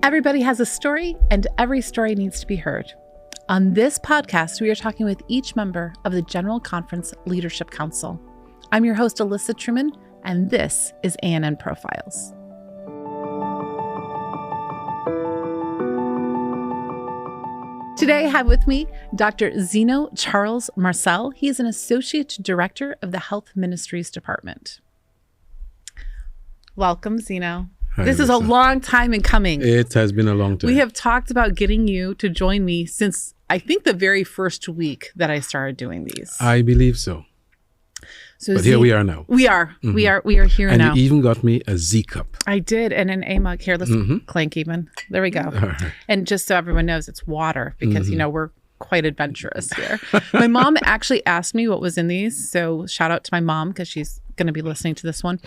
Everybody has a story, and every story needs to be heard. On this podcast, we are talking with each member of the General Conference Leadership Council. I'm your host, Alyssa Truman, and this is ANN Profiles. Today, I have with me Dr. Zeno Charles-Marcel. He is an Associate Director of the Health Ministries Department. Welcome, Zeno. Hi, this Alyssa. is a long time in coming. It has been a long time. We have talked about getting you to join me since, I think, the very first week that I started doing these. I believe so. But here we are now. We are. Mm-hmm. We are here and now. You even got me a Z cup. I did, and an A mug. Here, let's clank even. There we go. Right. And just so everyone knows, it's water because, you know, we're quite adventurous here. My mom actually asked me what was in these. So shout out to my mom because she's going to be listening to this one.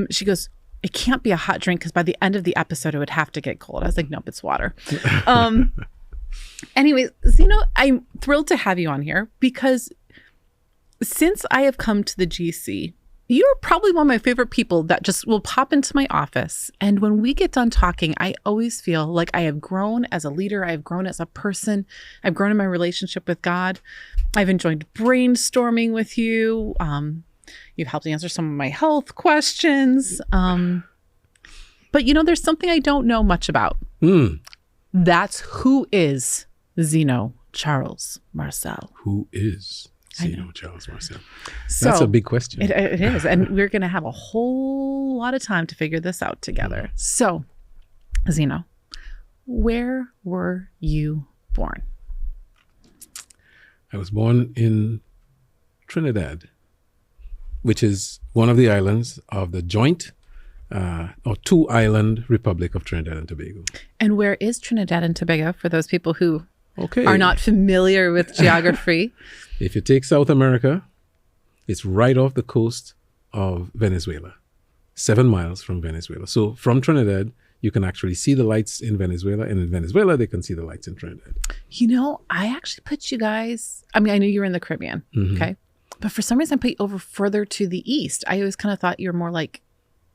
She goes, it can't be a hot drink because by the end of the episode, it would have to get cold. I was like, nope, it's water. Anyways, Zeno, I'm thrilled to have you on here because since I have come to the GC, you're probably one of my favorite people that just will pop into my office. And when we get done talking, I always feel like I have grown as a leader. I have grown as a person. I've grown in my relationship with God. I've enjoyed brainstorming with you. You've helped answer some of my health questions. But, you know, there's something I don't know much about. That's who is Zeno Charles-Marcel. Who is Zeno Charles-Marcel? So, that's a big question. It is. And we're going to have a whole lot of time to figure this out together. So, Zeno, where were you born? I was born in Trinidad, which is one of the islands of the joint or two-island Republic of Trinidad and Tobago. And where is Trinidad and Tobago for those people who are not familiar with geography? If you take South America, it's right off the coast of Venezuela, 7 miles from Venezuela. So from Trinidad, you can actually see the lights in Venezuela, and in Venezuela, they can see the lights in Trinidad. You know, I actually put you guys, I mean, I knew you were in the Caribbean, okay? But for some reason, I put you over further to the east. I always kind of thought you were more like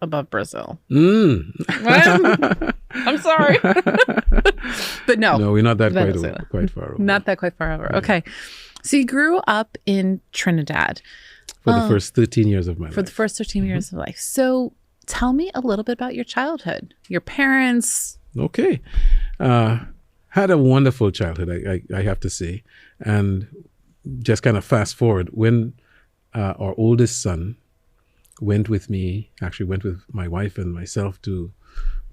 above Brazil. I'm sorry. But no. No, we're not that quite far over. Not that quite far over. Okay. So you grew up in Trinidad. For the first 13 years of my life. For the first 13 years of life. So tell me a little bit about your childhood, your parents. Okay. Had a wonderful childhood, I have to say. And just kind of fast forward, when our oldest son went with my wife and myself to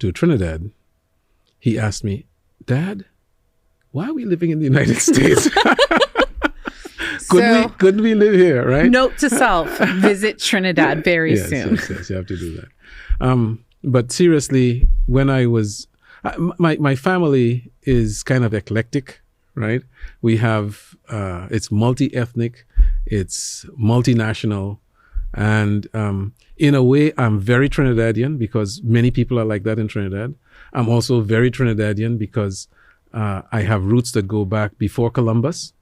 Trinidad, he asked me, Dad, why are we living in the United States? Couldn't we live here, right? Note to self, visit Trinidad very soon. Yes, you have to do that. But seriously, when I was, my family is kind of eclectic, right? We have, it's multi-ethnic, it's multinational, and in a way, I'm very Trinidadian because many people are like that in Trinidad. I'm also very Trinidadian because I have roots that go back before Columbus.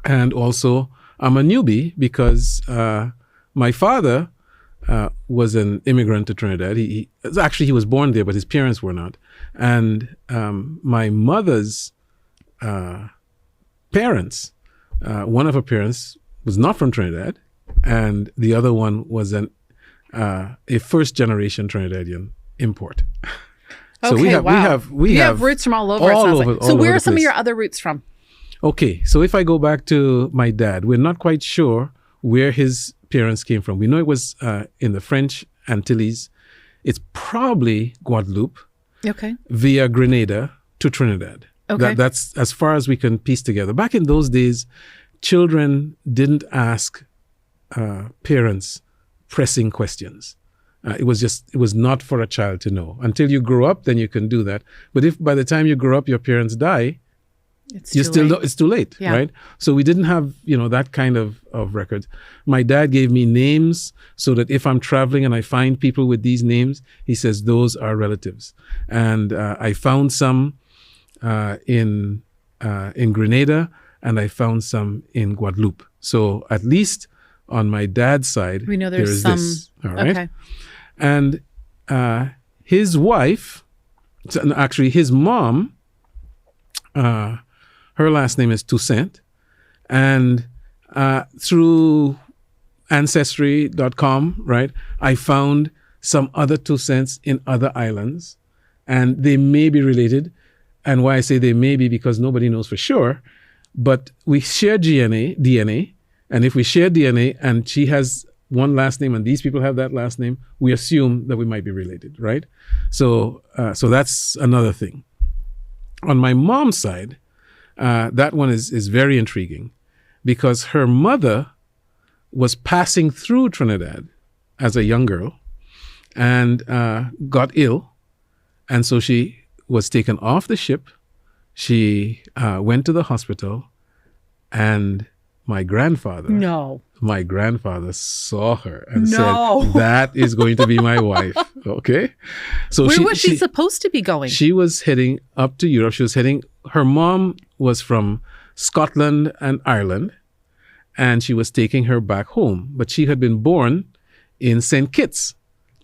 And also, I'm a newbie because my father was an immigrant to Trinidad. He was born there, but his parents were not. And my mother's parents, one of her parents was not from Trinidad, and the other one was a first-generation Trinidadian import. So okay, we have roots from all over. So where are some of your other roots from? Okay, so if I go back to my dad, we're not quite sure where his parents came from. We know it was in the French Antilles. It's probably Guadeloupe. Okay. Via Grenada to Trinidad. Okay. That's as far as we can piece together. Back in those days, children didn't ask parents pressing questions. It was not for a child to know. Until you grow up, then you can do that. But if by the time you grow up, your parents die, it's too late, yeah. Right? So we didn't have, that kind of records. My dad gave me names so that if I'm traveling and I find people with these names, he says, those are relatives. And I found some in Grenada, and I found some in Guadeloupe. So at least on my dad's side, we know there's some. This, all right? Okay. And his wife So, and actually, his mom, her last name is Toussaint. And through Ancestry.com, right, I found some other Toussaints in other islands. And they may be related. And why I say they may be, because nobody knows for sure. But we share DNA. And if we share DNA and she has one last name and these people have that last name, we assume that we might be related, right? So that's another thing. On my mom's side, that one is very intriguing because her mother was passing through Trinidad as a young girl and got ill. And so she was taken off the ship. She went to the hospital, and my grandfather saw her and said, that is going to be my wife. Okay. So where was she supposed to be going? She was heading up to Europe. Her mom was from Scotland and Ireland, and she was taking her back home. But she had been born in St. Kitts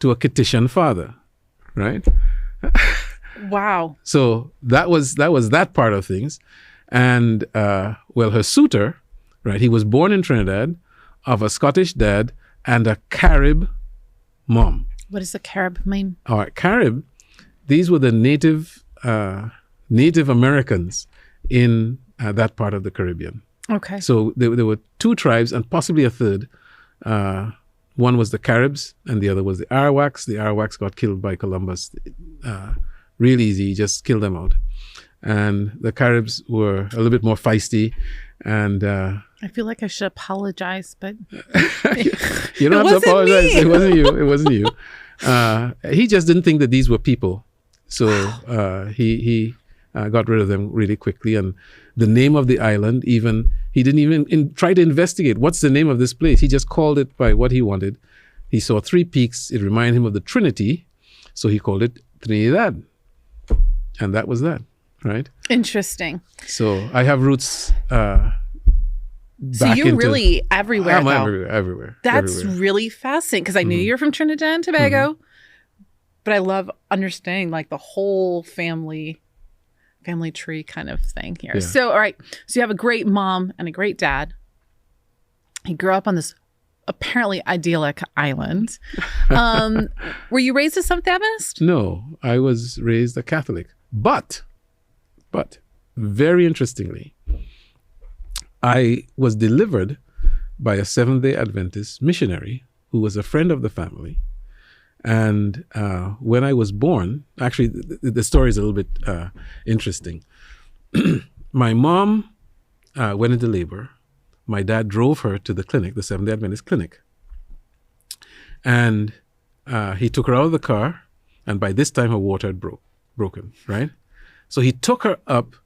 to a Kittitian father, right? Wow. So that was that part of things. And her suitor, right, he was born in Trinidad of a Scottish dad and a Carib mom. What does a Carib mean? All right, Carib, these were the Native Americans in that part of the Caribbean. Okay. So there were two tribes and possibly a third. One was the Caribs and the other was the Arawaks. The Arawaks got killed by Columbus real easy, just killed them out. And the Caribs were a little bit more feisty. And I feel like I should apologize, but you don't have to apologize. Me. It wasn't you. He just didn't think that these were people. So he got rid of them really quickly. And the name of the island, he didn't even try to investigate what's the name of this place. He just called it by what he wanted. He saw 3 peaks. It reminded him of the Trinity. So he called it Trinidad. And that was that, right? Interesting. So I have roots so you're really everywhere, I'm though. everywhere. That's really fascinating, because I knew you're from Trinidad and Tobago, but I love understanding like the whole family tree kind of thing here. Yeah. So, all right. So you have a great mom and a great dad. He grew up on this apparently idyllic island. Were you raised a Seventh-day Adventist? No, I was raised a Catholic. But very interestingly, I was delivered by a Seventh-day Adventist missionary who was a friend of the family. And when I was born, actually, the story is a little bit interesting. My mom went into labor. My dad drove her to the clinic, the Seventh-day Adventist clinic. And he took her out of the car. And by this time, her water had broken, right? So he took her up.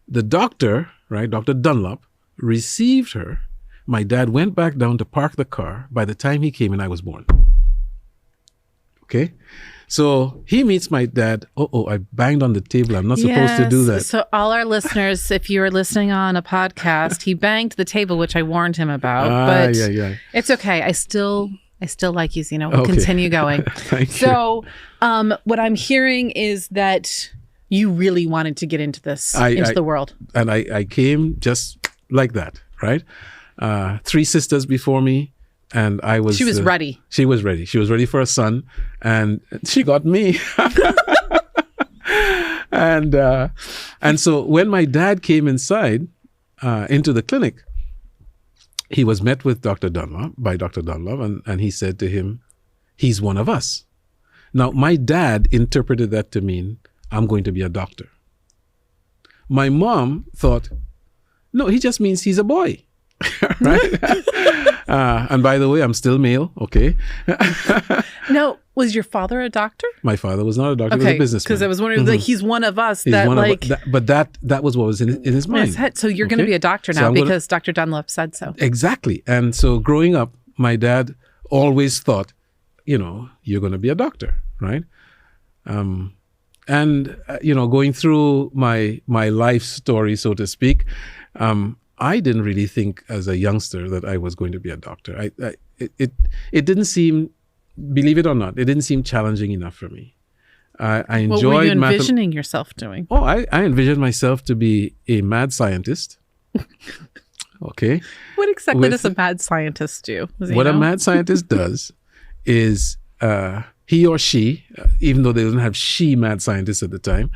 The doctor, right, Dr. Dunlop, received her. My dad went back down to park the car. By the time he came in, I was born. Okay? So he meets my dad. I banged on the table. I'm not supposed to do that. So all our listeners, if you are listening on a podcast, he banged the table, which I warned him about. But it's okay. I still like you, Zeno. We'll continue going. Thank you. So what I'm hearing is that you really wanted to get into this, into the world. And I came just like that, right? 3 sisters before me. And I was... She was ready. She was ready. She was ready for a son. And she got me. And so when my dad came inside into the clinic, he was met with Dr. Dunlop, and he said to him, he's one of us. Now, my dad interpreted that to mean, I'm going to be a doctor. My mom thought, no, he just means he's a boy. Right? And by the way, I'm still male, okay? Now, was your father a doctor? My father was not a doctor, he was a businessman. Because I was wondering, like, he's one of us. But that was what was in his mind. So you're going to be a doctor now because Dr. Dunlop said so. Exactly. And so growing up, my dad always thought, you're going to be a doctor, right? Going through my life story, so to speak, I didn't really think as a youngster that I was going to be a doctor. It didn't seem, believe it or not, it didn't seem challenging enough for me. I enjoyed What were you envisioning yourself doing? Oh, I envisioned myself to be a mad scientist. Okay. What exactly does a mad scientist do? What a mad scientist does is he or she, even though they didn't have she mad scientists at the time,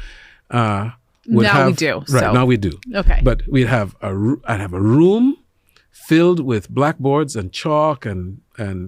we do. Right, now we do. Okay. But I'd have a room filled with blackboards and chalk and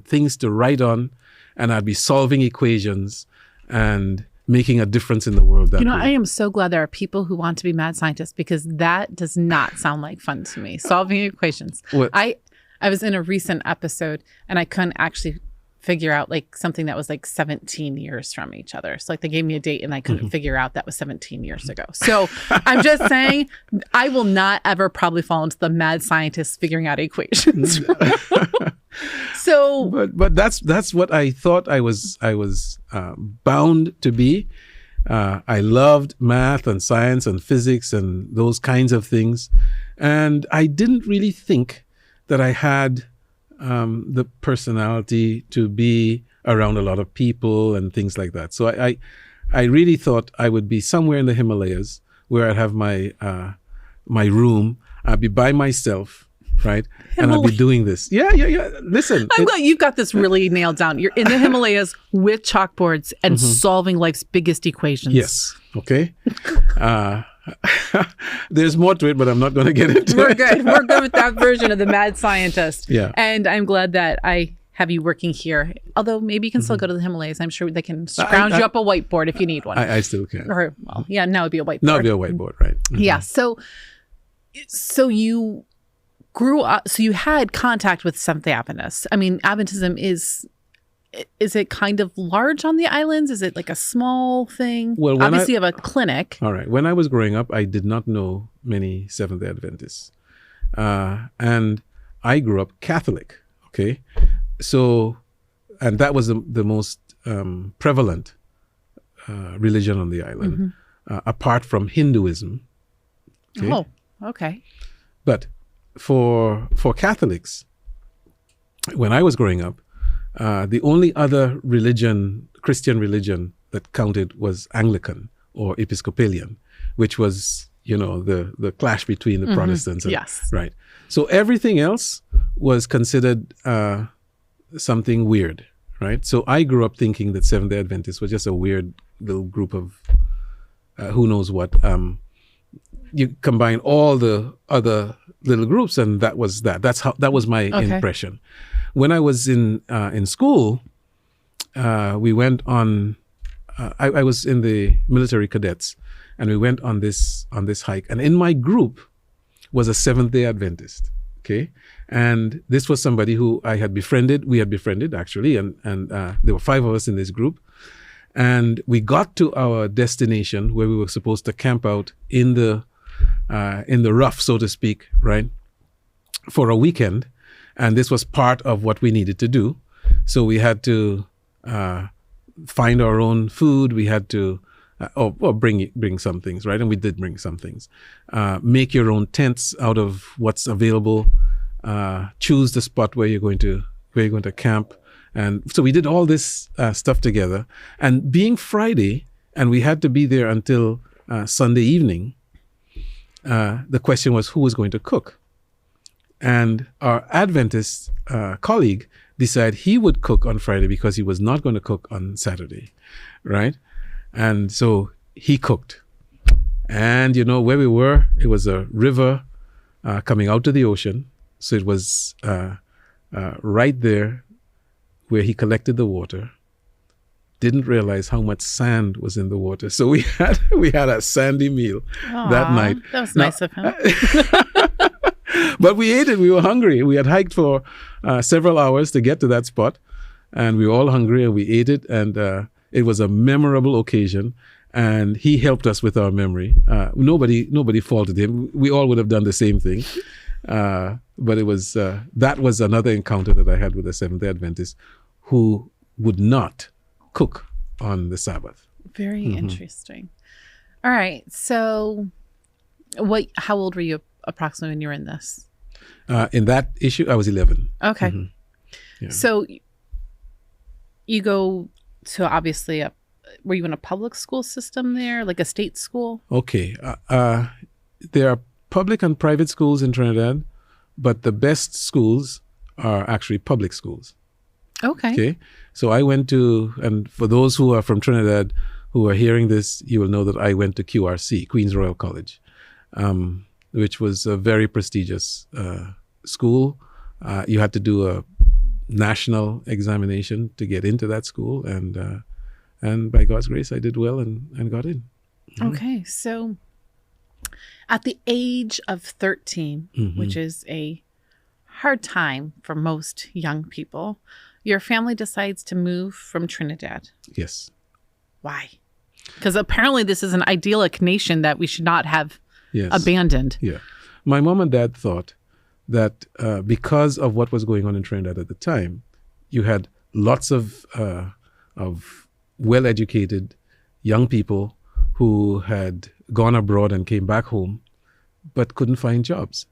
things to write on, and I'd be solving equations and making a difference in the world. I am so glad there are people who want to be mad scientists, because that does not sound like fun to me. Solving equations. I was in a recent episode and I couldn't actually figure out like something that was like 17 years from each other. So like they gave me a date and I couldn't figure out that was 17 years ago. So I'm just saying I will not ever probably fall into the mad scientist figuring out equations. So, but that's what I thought I was bound to be. I loved math and science and physics and those kinds of things, and I didn't really think that I had the personality to be around a lot of people and things like that. So I really thought I would be somewhere in the Himalayas where I'd have my room. I'd be by myself. Right. And I'll be doing this. Yeah. Listen. I'm glad you've got this really nailed down. You're in the Himalayas with chalkboards and solving life's biggest equations. Yes. Okay. There's more to it, but I'm not going to get into it. We're good. We're good with that version of the mad scientist. Yeah. And I'm glad that I have you working here. Although maybe you can still go to the Himalayas. I'm sure they can scrounge you up a whiteboard if you need one. I still can. Or, well, yeah, now it'd be a whiteboard. Now it'd be a whiteboard, right? Yeah. So you grew up, so you had contact with Seventh-day Adventists. I mean, Adventism is it kind of large on the islands? Is it like a small thing? Well, obviously you have a clinic. All right. When I was growing up, I did not know many Seventh-day Adventists. And I grew up Catholic, okay? So, and that was the most prevalent religion on the island, apart from Hinduism. Okay? Oh, okay. But for Catholics, when I was growing up, the only other Christian religion that counted was Anglican or Episcopalian, which was, the clash between the Protestants. And, yes. Right. So everything else was considered something weird, right? So I grew up thinking that Seventh-day Adventists was just a weird little group of who knows what. You combine all the other little groups, and that was that. That was my impression. When I was in school, we went on. I was in the military cadets, and we went on this hike. And in my group was a Seventh-day Adventist. Okay, and this was somebody who I had befriended. We had befriended actually, and there were 5 of us in this group. And we got to our destination where we were supposed to camp out in the rough, so to speak, right, for a weekend. And this was part of what we needed to do. So we had to find our own food. We had to bring some things, right? And we did bring some things. Make your own tents out of what's available. Choose the spot where you're going to camp. And so we did all this stuff together. And being Friday, and we had to be there until Sunday evening, the question was who was going to cook. And our Adventist colleague decided he would cook on Friday because he was not going to cook on Saturday, right? And so he cooked. And where we were, it was a river coming out to the ocean. So it was right there where he collected the water. Didn't realize how much sand was in the water. So we had a sandy meal that night. That was nice of him. But we ate it. We were hungry. We had hiked for several hours to get to that spot, and we were all hungry, and we ate it. And it was a memorable occasion. And he helped us with our memory. Nobody faulted him. We all would have done the same thing. But it was that was another encounter that I had with a Seventh-day Adventist who would not cook on the Sabbath. Very interesting. All right. So how old were you approximately when you were in this? In that issue, I was 11. Okay. Yeah. So you go to obviously were you in a public school system there, like a state school? Okay. There are public and private schools in Trinidad, but the best schools are actually public schools. Okay. So I went to, and for those who are from Trinidad who are hearing this, you will know that I went to QRC, Queen's Royal College, which was a very prestigious school. You had to do a national examination to get into that school, and by God's grace, I did well and got in. Okay, so at the age of 13, which is a hard time for most young people, your family decides to move from Trinidad. Yes. Why? Because apparently this is an idyllic nation that we should not have abandoned. Yeah. My mom and dad thought that because of what was going on in Trinidad at the time, you had lots of well-educated young people who had gone abroad and came back home, but couldn't find jobs.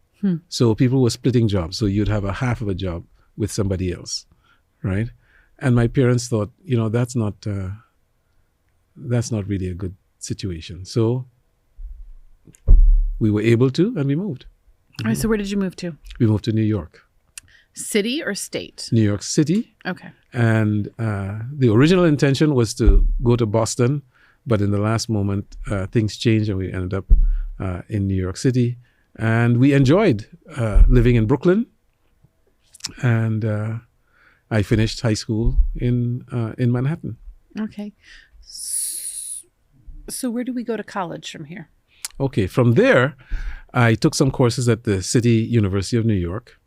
So people were splitting jobs. So you'd have a half of a job with somebody else, right? And my parents thought, that's not really a good situation. So we were able to, and we moved. All right, so where did you move to? We moved to New York. City or state? New York City. Okay. And the original intention was to go to Boston, but in the last moment, things changed and we ended up in New York City. And we enjoyed living in Brooklyn. And I finished high school in Manhattan. Okay. So where do we go to college from here? Okay, from there, I took some courses at the City University of New York.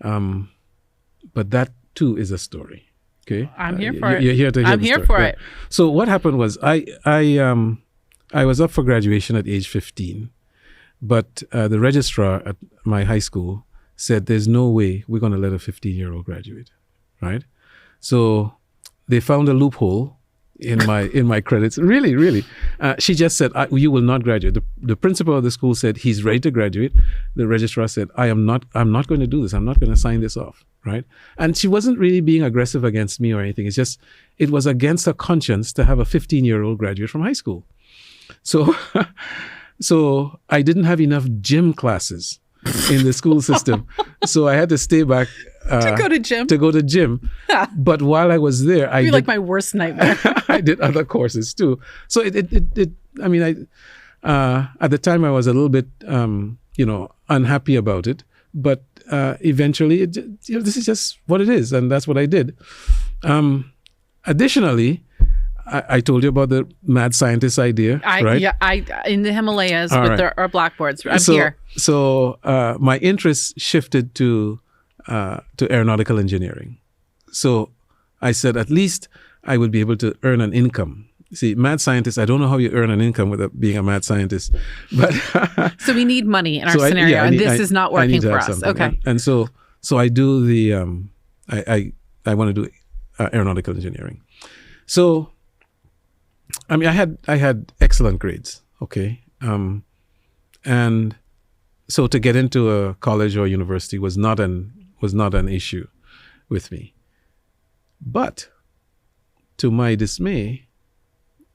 But that too is a story. Okay, I'm here for it. You're here to hear I'm the here story. for Right. it. So what happened was I was up for graduation at age 15, but the registrar at my high school said, "There's no way we're going to let a 15-year-old graduate," right? So they found a loophole in my credits. Really. She just said, "You will not graduate." The principal of the school said he's ready to graduate. The registrar said, I'm not going to do this. I'm not going to sign this off." Right. And she wasn't really being aggressive against me or anything. It's just, it was against her conscience to have a 15-year-old graduate from high school. So I didn't have enough gym classes in the school system. So I had to stay back to go to gym. But while I was there, I did, like my worst nightmare. I did other courses too. So at the time I was a little bit, unhappy about it, but eventually this is just what it is. And that's what I did. Additionally, I told you about the mad scientist idea, right? Yeah, in the Himalayas with our blackboards. I'm here. So my interest shifted to aeronautical engineering. So I said, at least I would be able to earn an income. See, mad scientists, I don't know how you earn an income without being a mad scientist. But so we need money in our scenario, and this is not working for us. Okay. And so I do the, I want to do aeronautical engineering. So, I had excellent grades, okay? And so to get into a college or university was not an issue with me. But to my dismay,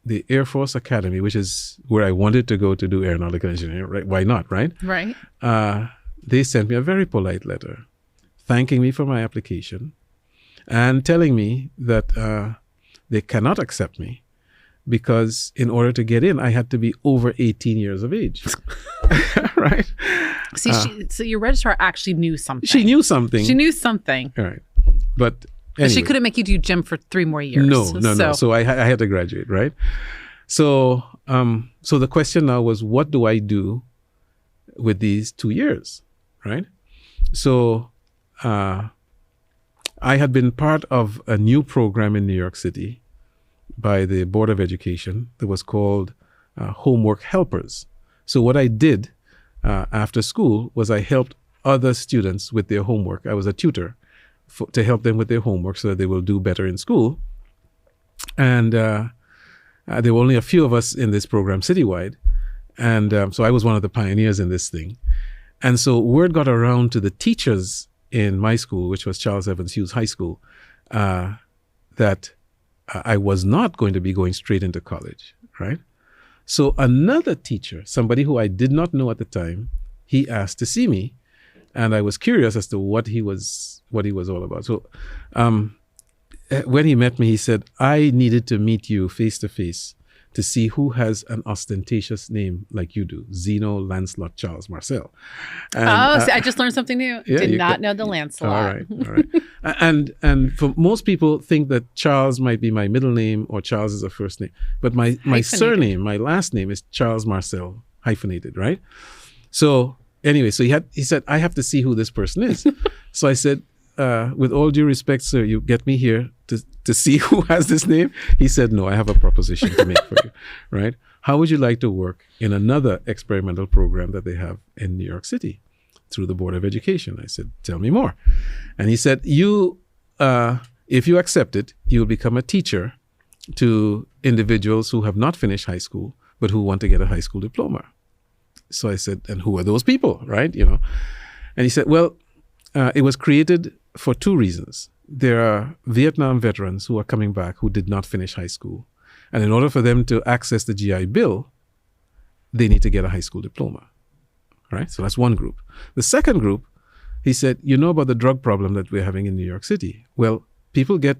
the Air Force Academy, which is where I wanted to go to do aeronautical engineering, right? Why not, right? Right. They sent me a very polite letter thanking me for my application and telling me that they cannot accept me because in order to get in, I had to be over 18 years of age, right? See, so your registrar actually knew something. She knew something. All right. But anyway. But she couldn't make you do gym for 3 more years. No. So I had to graduate, right? So the question now was, what do I do with these 2 years, right? So I had been part of a new program in New York City by the Board of Education that was called Homework Helpers. So what I did after school was I helped other students with their homework. I was a tutor to help them with their homework so that they will do better in school. And there were only a few of us in this program citywide. And so I was one of the pioneers in this thing. And so word got around to the teachers in my school, which was Charles Evans Hughes High School, that I was not going to be going straight into college, right? So another teacher, somebody who I did not know at the time, he asked to see me, and I was curious as to what he was all about. So when he met me, he said, I needed to meet you face to face to see who has an ostentatious name like you do, Zeno Lancelot Charles-Marcel. See, I just learned something new. Yeah, Did not know the Lancelot. All right. And for most people think that Charles might be my middle name or Charles is a first name. But my surname, my last name is Charles-Marcel, hyphenated, right? So anyway, so he said, I have to see who this person is. So I said, with all due respect, sir, you get me here to see who has this name? He said, no, I have a proposition to make for you, right? How would you like to work in another experimental program that they have in New York City through the Board of Education? I said, tell me more. And he said, if you accept it, you'll become a teacher to individuals who have not finished high school, but who want to get a high school diploma. So I said, and who are those people, right? And he said, well, it was created for two reasons. There are Vietnam veterans who are coming back who did not finish high school. And in order for them to access the GI Bill, they need to get a high school diploma, right? So that's one group. The second group, he said, you know about the drug problem that we're having in New York City. Well, people get,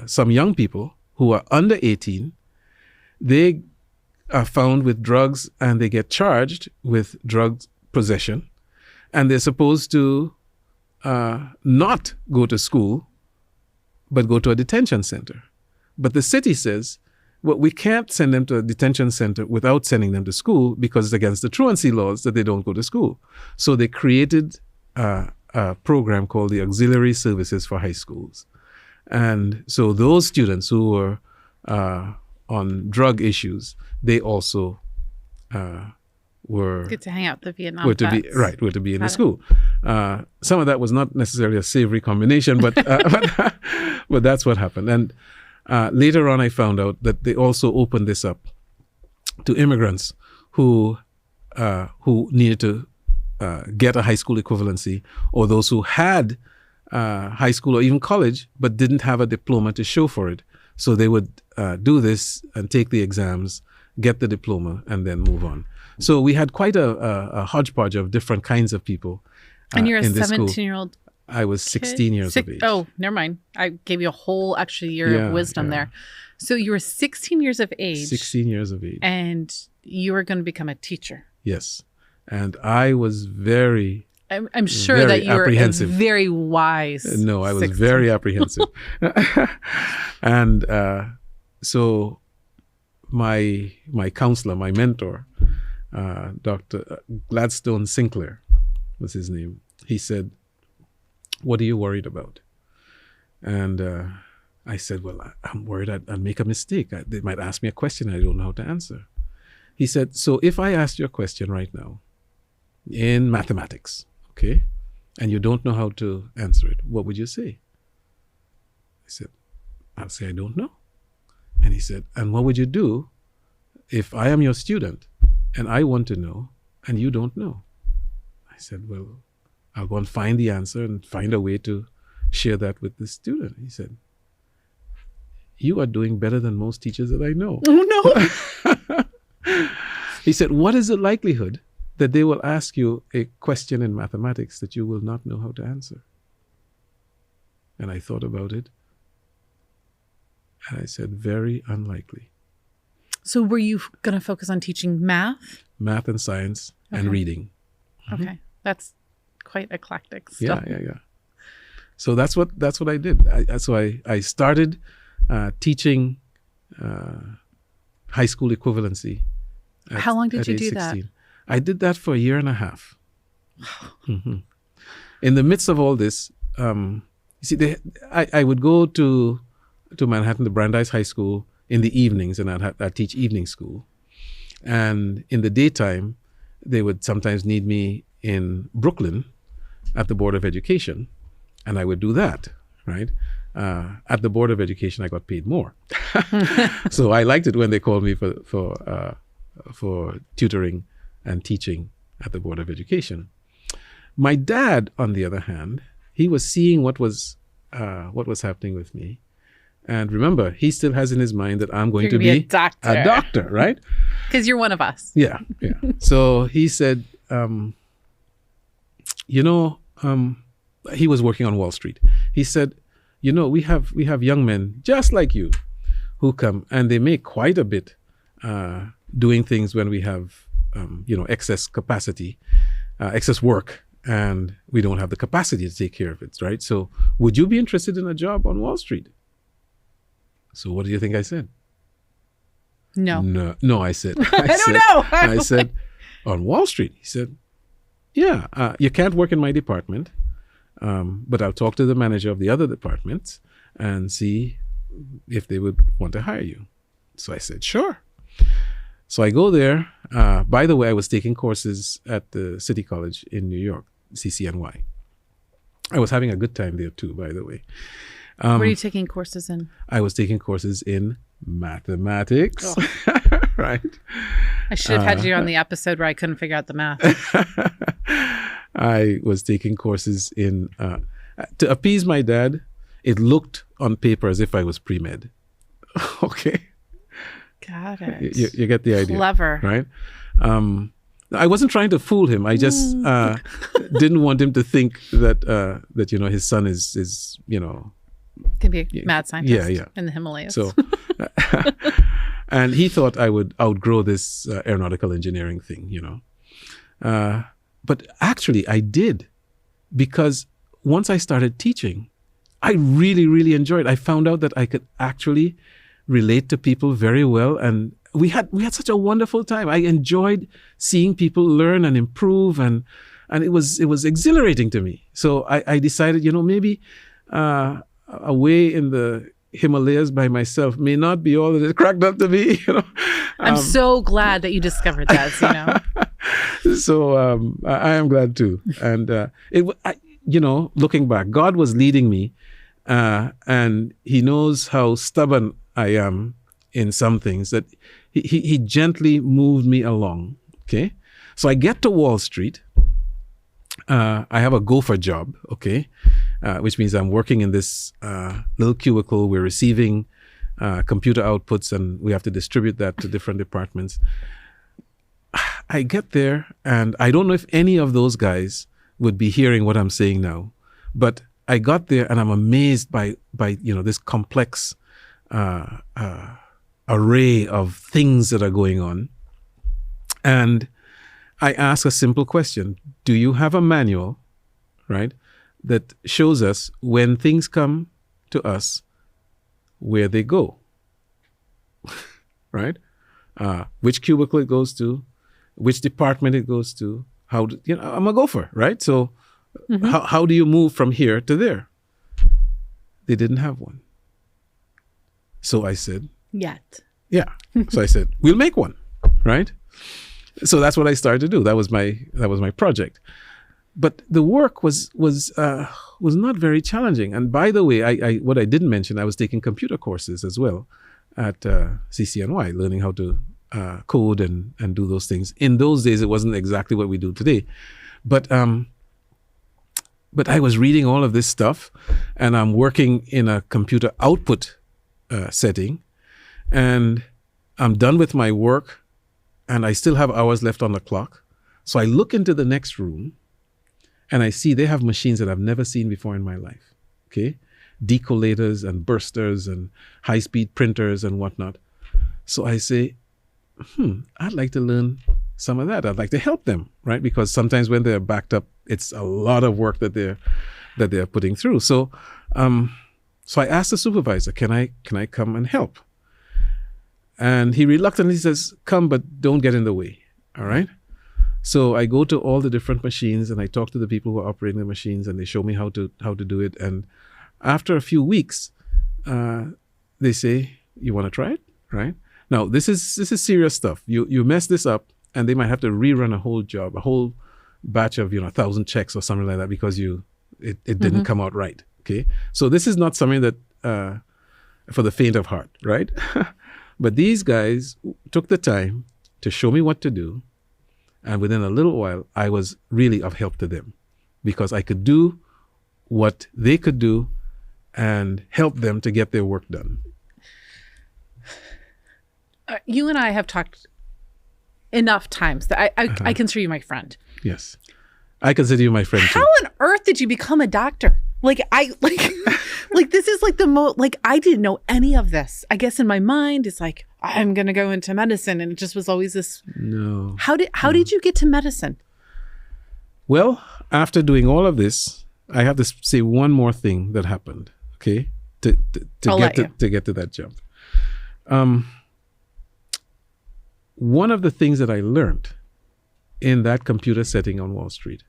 some young people who are under 18, they are found with drugs and they get charged with drug possession. And they're supposed to not go to school, but go to a detention center. But the city says, well, we can't send them to a detention center without sending them to school because it's against the truancy laws that they don't go to school. So they created a program called the Auxiliary Services for High Schools. And so those students who were on drug issues, they also were good to hang out with the Vietnam were to be in the school. Some of that was not necessarily a savory combination, but but that's what happened. And later on, I found out that they also opened this up to immigrants who needed to get a high school equivalency, or those who had high school or even college but didn't have a diploma to show for it. So they would do this and take the exams, get the diploma, and then move on. So we had quite a hodgepodge of different kinds of people. And you're a 17-year-old. I was 16 years of age. Oh, never mind. I gave you a whole extra year of wisdom there. So you were 16 years of age. 16 years of age. And you were going to become a teacher. Yes. And I was very... I'm sure that you were a very wise. No, I was very apprehensive. And so my counselor, my mentor, Dr. Gladstone Sinclair was his name. He said, what are you worried about? And I said, well, I'm worried I'd make a mistake. They might ask me a question I don't know how to answer. He said, so if I asked you a question right now in mathematics, okay, and you don't know how to answer it, what would you say? I said, I'll say I don't know. And he said, and what would you do if I am your student and I want to know and you don't know? I said, well, I'll go and find the answer and find a way to share that with the student. He said, you are doing better than most teachers that I know. Oh, no. He said, what is the likelihood that they will ask you a question in mathematics that you will not know how to answer? And I thought about it. And I said, very unlikely. So were you going to focus on teaching math? Math and science and reading. Okay. That's quite eclectic stuff. Yeah. So that's what I did. I started teaching high school equivalency. How long did you do 16. That? I did that for a year and a half. Mm-hmm. In the midst of all this, you see, I would go to Manhattan, to Brandeis High School in the evenings, and I'd teach evening school. And in the daytime, they would sometimes need me in Brooklyn at the Board of Education, and I would do that, right? At the Board of Education, I got paid more. So I liked it when they called me for tutoring and teaching at the Board of Education. My dad, on the other hand, he was seeing what was happening with me, And remember, he still has in his mind that I'm going to be a doctor, right? Because you're one of us. Yeah. So he said, he was working on Wall Street. He said, we have young men just like you who come, and they make quite a bit doing things when we have, excess capacity, excess work, and we don't have the capacity to take care of it, right? So would you be interested in a job on Wall Street? So what do you think I said? No, I said. I don't know. I said, on Wall Street. He said, yeah, you can't work in my department, but I'll talk to the manager of the other departments and see if they would want to hire you. So I said, sure. So I go there. By the way, I was taking courses at the City College in New York, CCNY. I was having a good time there too, by the way. What are you taking courses in? I was taking courses in mathematics. Oh. Right. I should have had you on the episode where I couldn't figure out the math. I was taking courses in, to appease my dad, it looked on paper as if I was pre-med. Okay. Got it. You get the idea. Clever. Right? I wasn't trying to fool him. I just didn't want him to think that his son is can be a mad scientist in the Himalayas. So, and he thought I would outgrow this aeronautical engineering thing, But actually, I did, because once I started teaching, I really, really enjoyed it. I found out that I could actually relate to people very well, and we had such a wonderful time. I enjoyed seeing people learn and improve, and it was exhilarating to me. So I decided, maybe away in the Himalayas by myself may not be all that it cracked up to be. I'm so glad that you discovered that. So I am glad too. And looking back, God was leading me, and He knows how stubborn I am in some things, that He gently moved me along. Okay, so I get to Wall Street. I have a gopher job. Okay. Which means I'm working in this little cubicle. We're receiving computer outputs, and we have to distribute that to different departments. I get there, and I don't know if any of those guys would be hearing what I'm saying now, but I got there, and I'm amazed by this complex array of things that are going on. And I ask a simple question: do you have a manual, right, that shows us when things come to us, where they go, right? Which cubicle it goes to, which department it goes to, I'm a gopher, right? So how do you move from here to there? They didn't have one. So I said, yet. Yeah. So I said, we'll make one, right? So that's what I started to do. That was my project. But the work was not very challenging. And by the way, I what I didn't mention, I was taking computer courses as well at CCNY, learning how to code and do those things. In those days, it wasn't exactly what we do today. But I was reading all of this stuff, and I'm working in a computer output setting, and I'm done with my work, and I still have hours left on the clock. So I look into the next room, and I see they have machines that I've never seen before in my life. Okay, decollators and bursters and high-speed printers and whatnot. So I say, I'd like to learn some of that. I'd like to help them, right? Because sometimes when they're backed up, it's a lot of work that they're putting through. So I asked the supervisor, can I come and help? And he reluctantly says, come, but don't get in the way. All right. So I go to all the different machines, and I talk to the people who are operating the machines, and they show me how to do it. And after a few weeks, they say, you want to try it? Right. Now, this is serious stuff. You mess this up, and they might have to rerun a whole job, a whole batch of 1,000 checks or something like that, because it didn't come out right. Okay. So this is not something that for the faint of heart, right? But these guys took the time to show me what to do. And within a little while, I was really of help to them, because I could do what they could do, and help them to get their work done. You and I have talked enough times that I consider you my friend. Yes. I consider you my friend too. How on earth did you become a doctor? Like this is like the most, like, I didn't know any of this. I guess in my mind, it's like, I'm going to go into medicine. And it just was always this. No. How did you get to medicine? Well, after doing all of this, I have to say one more thing that happened. Okay. To get to that jump. One of the things that I learned in that computer setting on Wall Street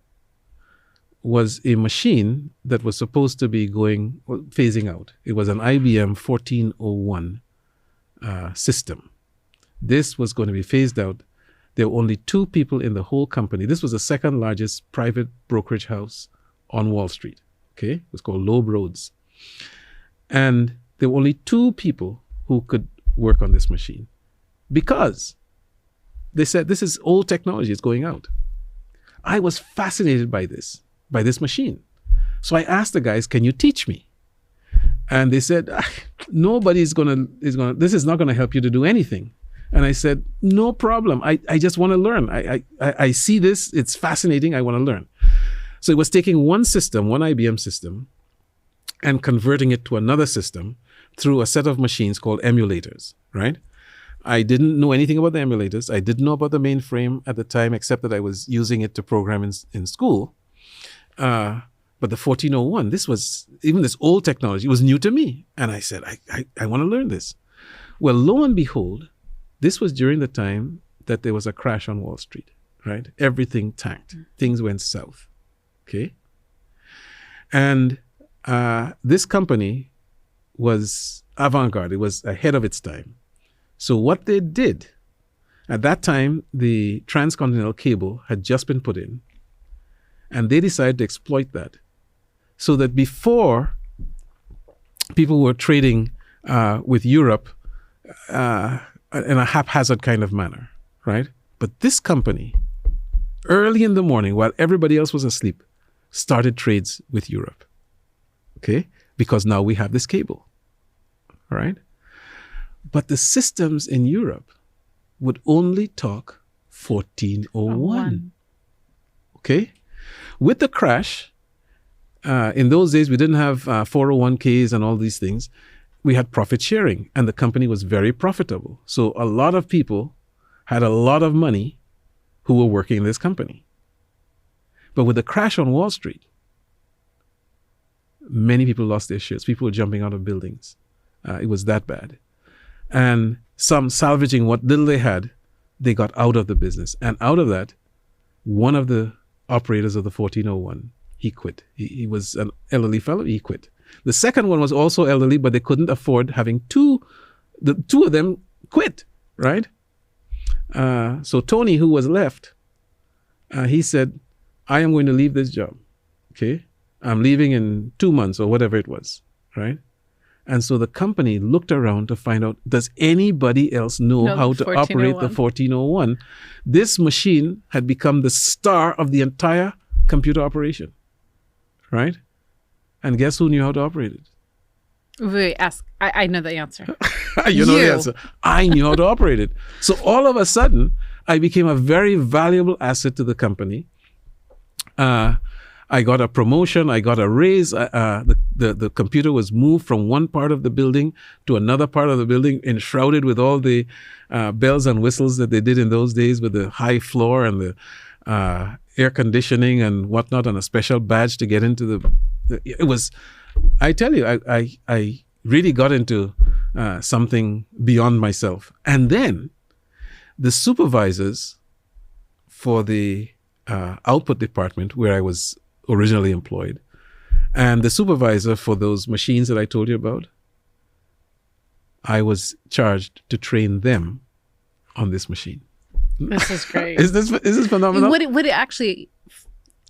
was a machine that was supposed to be phasing out. It was an IBM 1401 system. This was going to be phased out. There were only 2 people in the whole company. This was the second largest private brokerage house on Wall Street. Okay, it was called Loeb Rhodes. And there were only 2 people who could work on this machine because they said, this is old technology, it's going out. I was fascinated by this machine. So I asked the guys, can you teach me? And they said, this is not going to help you to do anything. And I said, no problem. I just want to learn. I see this, it's fascinating, I want to learn. So it was taking one IBM system, and converting it to another system through a set of machines called emulators, right? I didn't know anything about the emulators. I didn't know about the mainframe at the time, except that I was using it to program in school. But the 1401, this old technology was new to me. And I said, I want to learn this. Well, lo and behold, this was during the time that there was a crash on Wall Street, right? Everything tanked. Things went south, okay? And this company was avant-garde. It was ahead of its time. So what they did, at that time, the transcontinental cable had just been put in, and they decided to exploit that. So that before, people were trading with Europe in a haphazard kind of manner, right? But this company, early in the morning, while everybody else was asleep, started trades with Europe, okay? Because now we have this cable, all right? But the systems in Europe would only talk 1401. Okay? With the crash, in those days, we didn't have 401ks and all these things. We had profit sharing, and the company was very profitable. So a lot of people had a lot of money who were working in this company. But with the crash on Wall Street, many people lost their shares. People were jumping out of buildings. It was that bad. And some salvaging what little they had, they got out of the business. And out of that, one of the operators of the 1401, he quit. He was an elderly fellow, he quit. The second one was also elderly, but they couldn't afford having two. The 2 of them quit, right? So Tony, who was left, he said, I am going to leave this job, okay? I'm leaving in 2 months or whatever it was, right? And so the company looked around to find out, does anybody else know how to operate the 1401? This machine had become the star of the entire computer operation, right? And guess who knew how to operate it? Wait, ask. I know the answer. You know the answer. I knew how to operate it. So all of a sudden, I became a very valuable asset to the company. I got a promotion. I got a raise. The computer was moved from one part of the building to another part of the building, enshrouded with all the bells and whistles that they did in those days, with the high floor and the air conditioning and whatnot, and a special badge to get into it was, I tell you, I really got into something beyond myself. And then the supervisors for the output department, where I was originally employed, and the supervisor for those machines that I told you about, I was charged to train them on this machine. This is great. Is this phenomenal? What it actually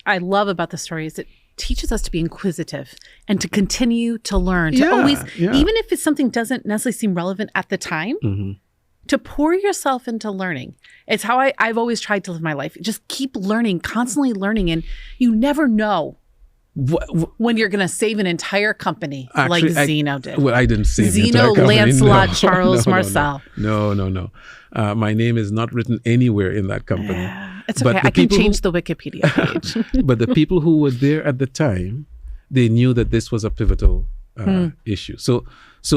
I love about the story is it teaches us to be inquisitive and to continue to learn, to always, even if it's something doesn't necessarily seem relevant at the time, to pour yourself into learning. It's how I've always tried to live my life. Just keep learning, constantly learning, and you never know When you're going to save an entire company like Zeno did. Well, I didn't save Zeno the entire company. Lancelot Charles-Marcel. No. My name is not written anywhere in that company. It's okay. I can change the Wikipedia page. But the people who were there at the time, they knew that this was a pivotal issue. So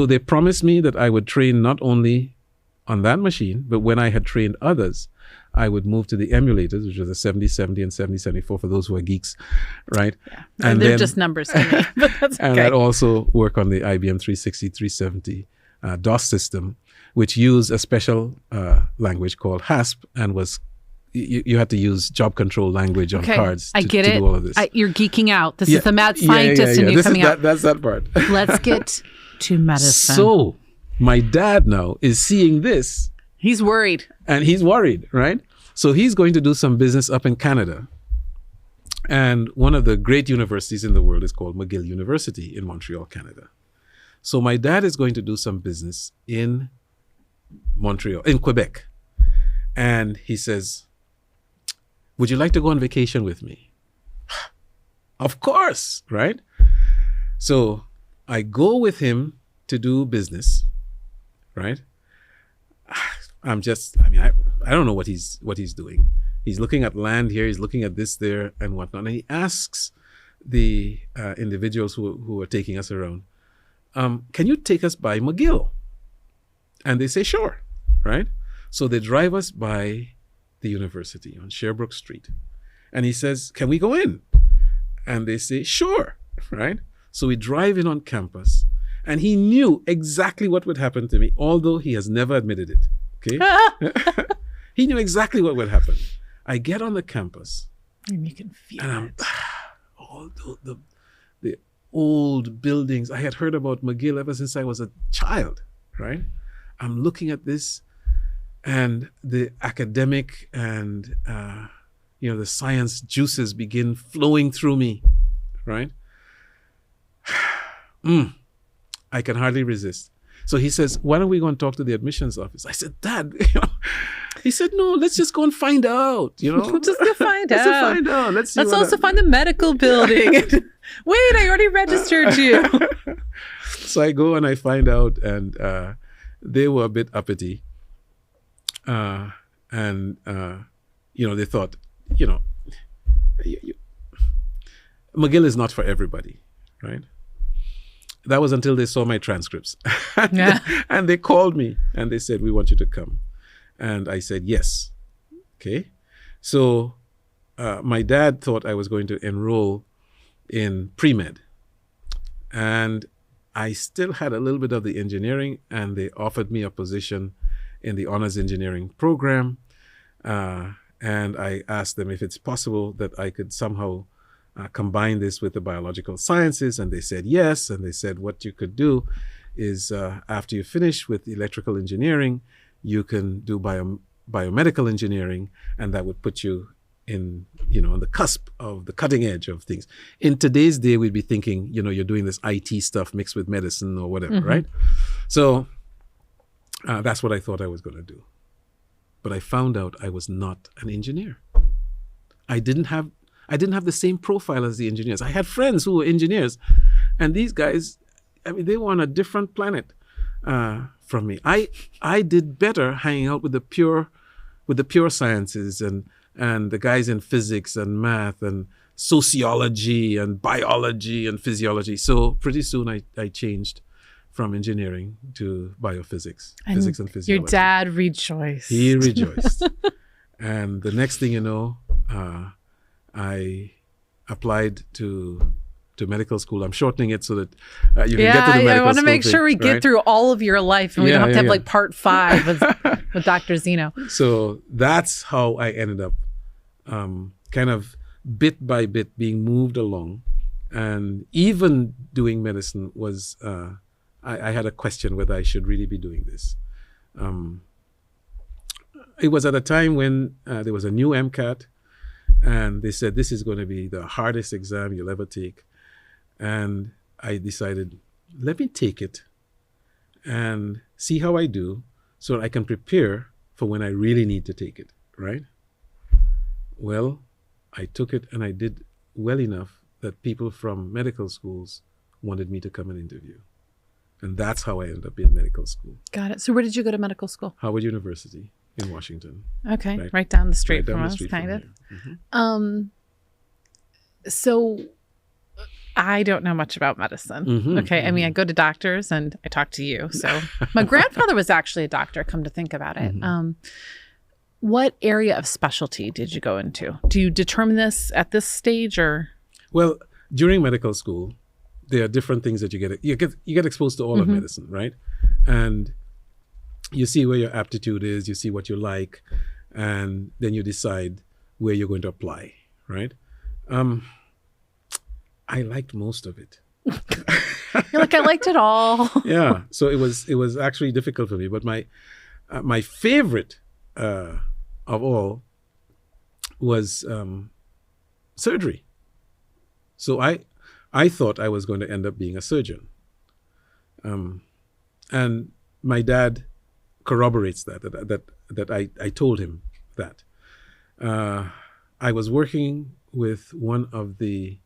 they promised me that I would train not only on that machine, but when I had trained others, I would move to the emulators, which was a 7070 and 7074 for those who are geeks, right? Yeah. And they're just numbers to me, but that's okay. And I'd also work on the IBM 360, 370 DOS system, which used a special language called HASP and was you had to use job control language on cards to do all of this. You're geeking out. This is the mad scientist in you coming out. That's that part. Let's get to medicine. So my dad now is seeing this. He's worried. And he's worried, right? So he's going to do some business up in Canada. And one of the great universities in the world is called McGill University in Montreal, Canada. So my dad is going to do some business in Quebec. And he says, would you like to go on vacation with me? Of course, right? So I go with him to do business, right? I don't know what he's doing. He's looking at land here, he's looking at this there and whatnot. And he asks the individuals who are taking us around, can you take us by McGill? And they say, sure, right? So they drive us by the university on Sherbrooke Street. And he says, can we go in? And they say, sure, right? So we drive in on campus. And he knew exactly what would happen to me, although he has never admitted it. Okay? He knew exactly what would happen. I get on the campus. And you can feel it. All the old buildings. I had heard about McGill ever since I was a child, right? I'm looking at this and the academic and, the science juices begin flowing through me, right? I can hardly resist. So he says, why don't we go and talk to the admissions office? I said, Dad, he said, no, let's just go and find out, Let's just go find out. Let's find out. Let's also find the medical building. Wait, I already registered you. So I go and I find out, and they were a bit uppity. They thought, McGill is not for everybody, right? That was until they saw my transcripts. And they called me and they said, we want you to come. And I said, yes. Okay. So my dad thought I was going to enroll in pre-med. And I still had a little bit of the engineering, and they offered me a position in the honors engineering program. And I asked them if it's possible that I could somehow combine this with the biological sciences, and they said yes. And they said what you could do is after you finish with electrical engineering, you can do biomedical engineering, and that would put you in, on the cusp of the cutting edge of things. In today's day, we'd be thinking, you're doing this IT stuff mixed with medicine or whatever, right? So that's what I thought I was going to do. But I found out I was not an engineer. I didn't have the same profile as the engineers. I had friends who were engineers, and these guys, they were on a different planet from me. I did better hanging out with the pure sciences and the guys in physics and math and sociology and biology and physiology. So pretty soon I changed from engineering to biophysics, physics and physiology. Your dad rejoiced. He rejoiced. And the next thing you know, I applied to medical school. I'm shortening it so that you can get to the medical school. I want to make sure we get through all of your life, and we don't have to have part 5 with Dr. Zeno. So that's how I ended up kind of bit by bit being moved along. And even doing medicine was, I had a question whether I should really be doing this. It was at a time when there was a new MCAT, and they said, this is going to be the hardest exam you'll ever take. And I decided, let me take it and see how I do so that I can prepare for when I really need to take it, right? Well, I took it and I did well enough that people from medical schools wanted me to come and interview. And that's how I ended up in medical school. Got it. So where did you go to medical school? Howard University in Washington. Okay, right down the street right from down us, the street kind from of. here. Mm-hmm. So I don't know much about medicine. Mm-hmm, Okay. mm-hmm. I mean, I go to doctors and I talk to you. So my grandfather was actually a doctor, come to think about it. Mm-hmm. What area of specialty did you go into? Do you determine this at this stage or? Well, during medical school, there are different things that you get exposed to all of Mm-hmm. medicine, right? And you see where your aptitude is, you see what you like, and then you decide where you're going to apply, right? I liked most of it. You're like, I liked it all. Yeah, so it was actually difficult for me. But my favorite of all was surgery. So I thought I was going to end up being a surgeon, and my dad corroborates that I told him that. I was working with one of the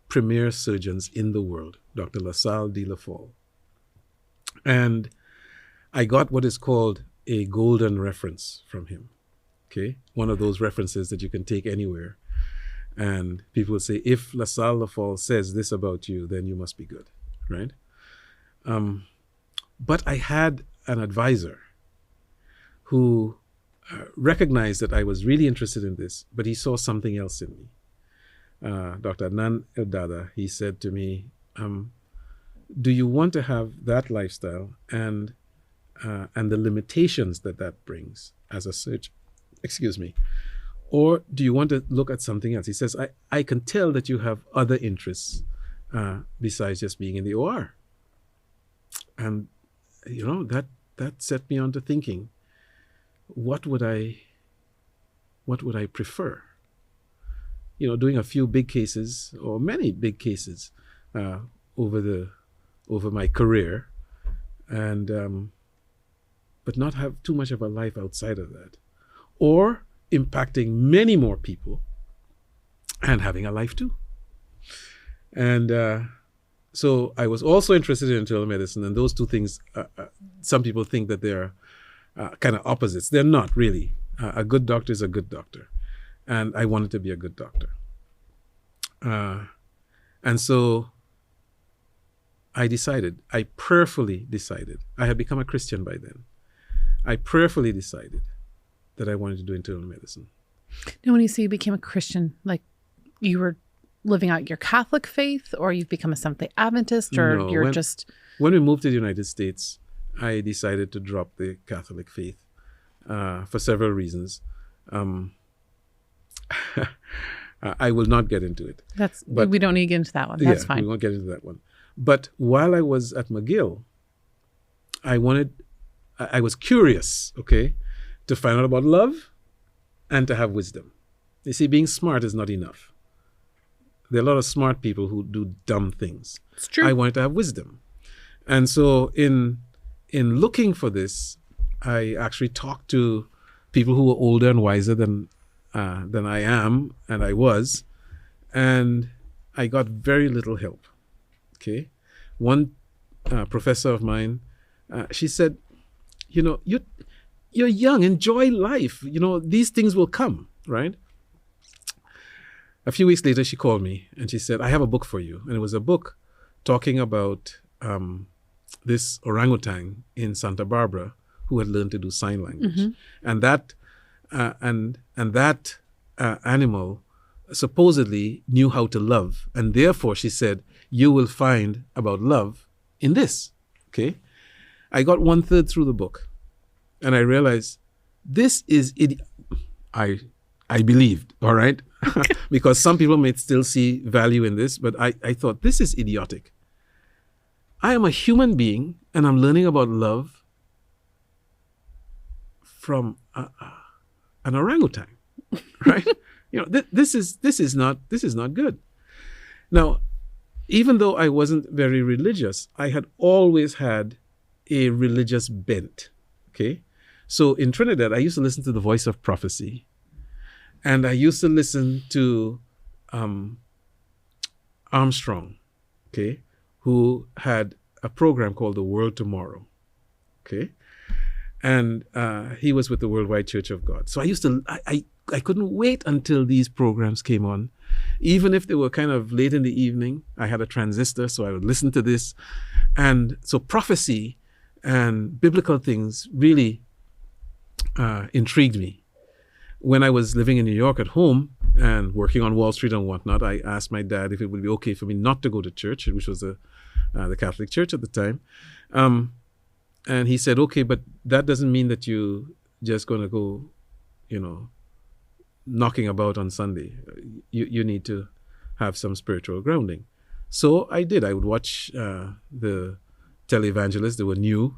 premier surgeons in the world, Dr. LaSalle de la Folle. And I got what is called a golden reference from him. Okay? One of those references that you can take anywhere. And people will say, if LaSalle la Folle says this about you, then you must be good, right? But I had an advisor who recognized that I was really interested in this, but he saw something else in me. Dr. Adnan Eldada, he said to me, do you want to have that lifestyle and the limitations that brings as a surgeon? Excuse me. Or do you want to look at something else? He says, I can tell that you have other interests besides just being in the OR. And, that set me on to thinking, what would I prefer? Doing a few big cases or many big cases over my career, and but not have too much of a life outside of that, or impacting many more people and having a life too. And so I was also interested in internal medicine, and those two things, some people think that they're kind of opposites. They're not really. A good doctor is a good doctor. And I wanted to be a good doctor. And so I prayerfully decided, I had become a Christian by then. I prayerfully decided that I wanted to do internal medicine. Now, when you say you became a Christian, like you were living out your Catholic faith, or you've become a Seventh-day Adventist, or No, you're when we moved to the United States, I decided to drop the Catholic faith for several reasons. I will not get into it. But we don't need to get into that one. That's fine. We won't get into that one. But while I was at McGill, I was curious, okay, to find out about love and to have wisdom. You see, being smart is not enough. There are a lot of smart people who do dumb things. It's true. I wanted to have wisdom. And so in looking for this, I actually talked to people who were older and wiser than I am, and I was, and I got very little help. Okay, one professor of mine, she said, you're young, enjoy life. These things will come, right? A few weeks later, she called me and she said, I have a book for you. And it was a book talking about this orangutan in Santa Barbara who had learned to do sign language. Mm-hmm. And that animal supposedly knew how to love. And therefore, she said, you will find about love in this. Okay. I got 1/3 through the book and I realized this is I believed, all right? Because some people may still see value in this, but I thought this is idiotic. I am a human being and I'm learning about love from an orangutan, right? This is not good. Now, even though I wasn't very religious, I had always had a religious bent. Okay, so in Trinidad, I used to listen to the Voice of Prophecy, and I used to listen to Armstrong, okay, who had a program called The World Tomorrow, okay? And he was with the Worldwide Church of God. So I couldn't wait until these programs came on. Even if they were kind of late in the evening, I had a transistor, so I would listen to this. And so prophecy and biblical things really intrigued me. When I was living in New York at home and working on Wall Street and whatnot, I asked my dad if it would be okay for me not to go to church, which was the Catholic Church at the time. And he said, okay, but that doesn't mean that you just going to go, knocking about on Sunday. You need to have some spiritual grounding. So I did. I would watch the televangelists. They were new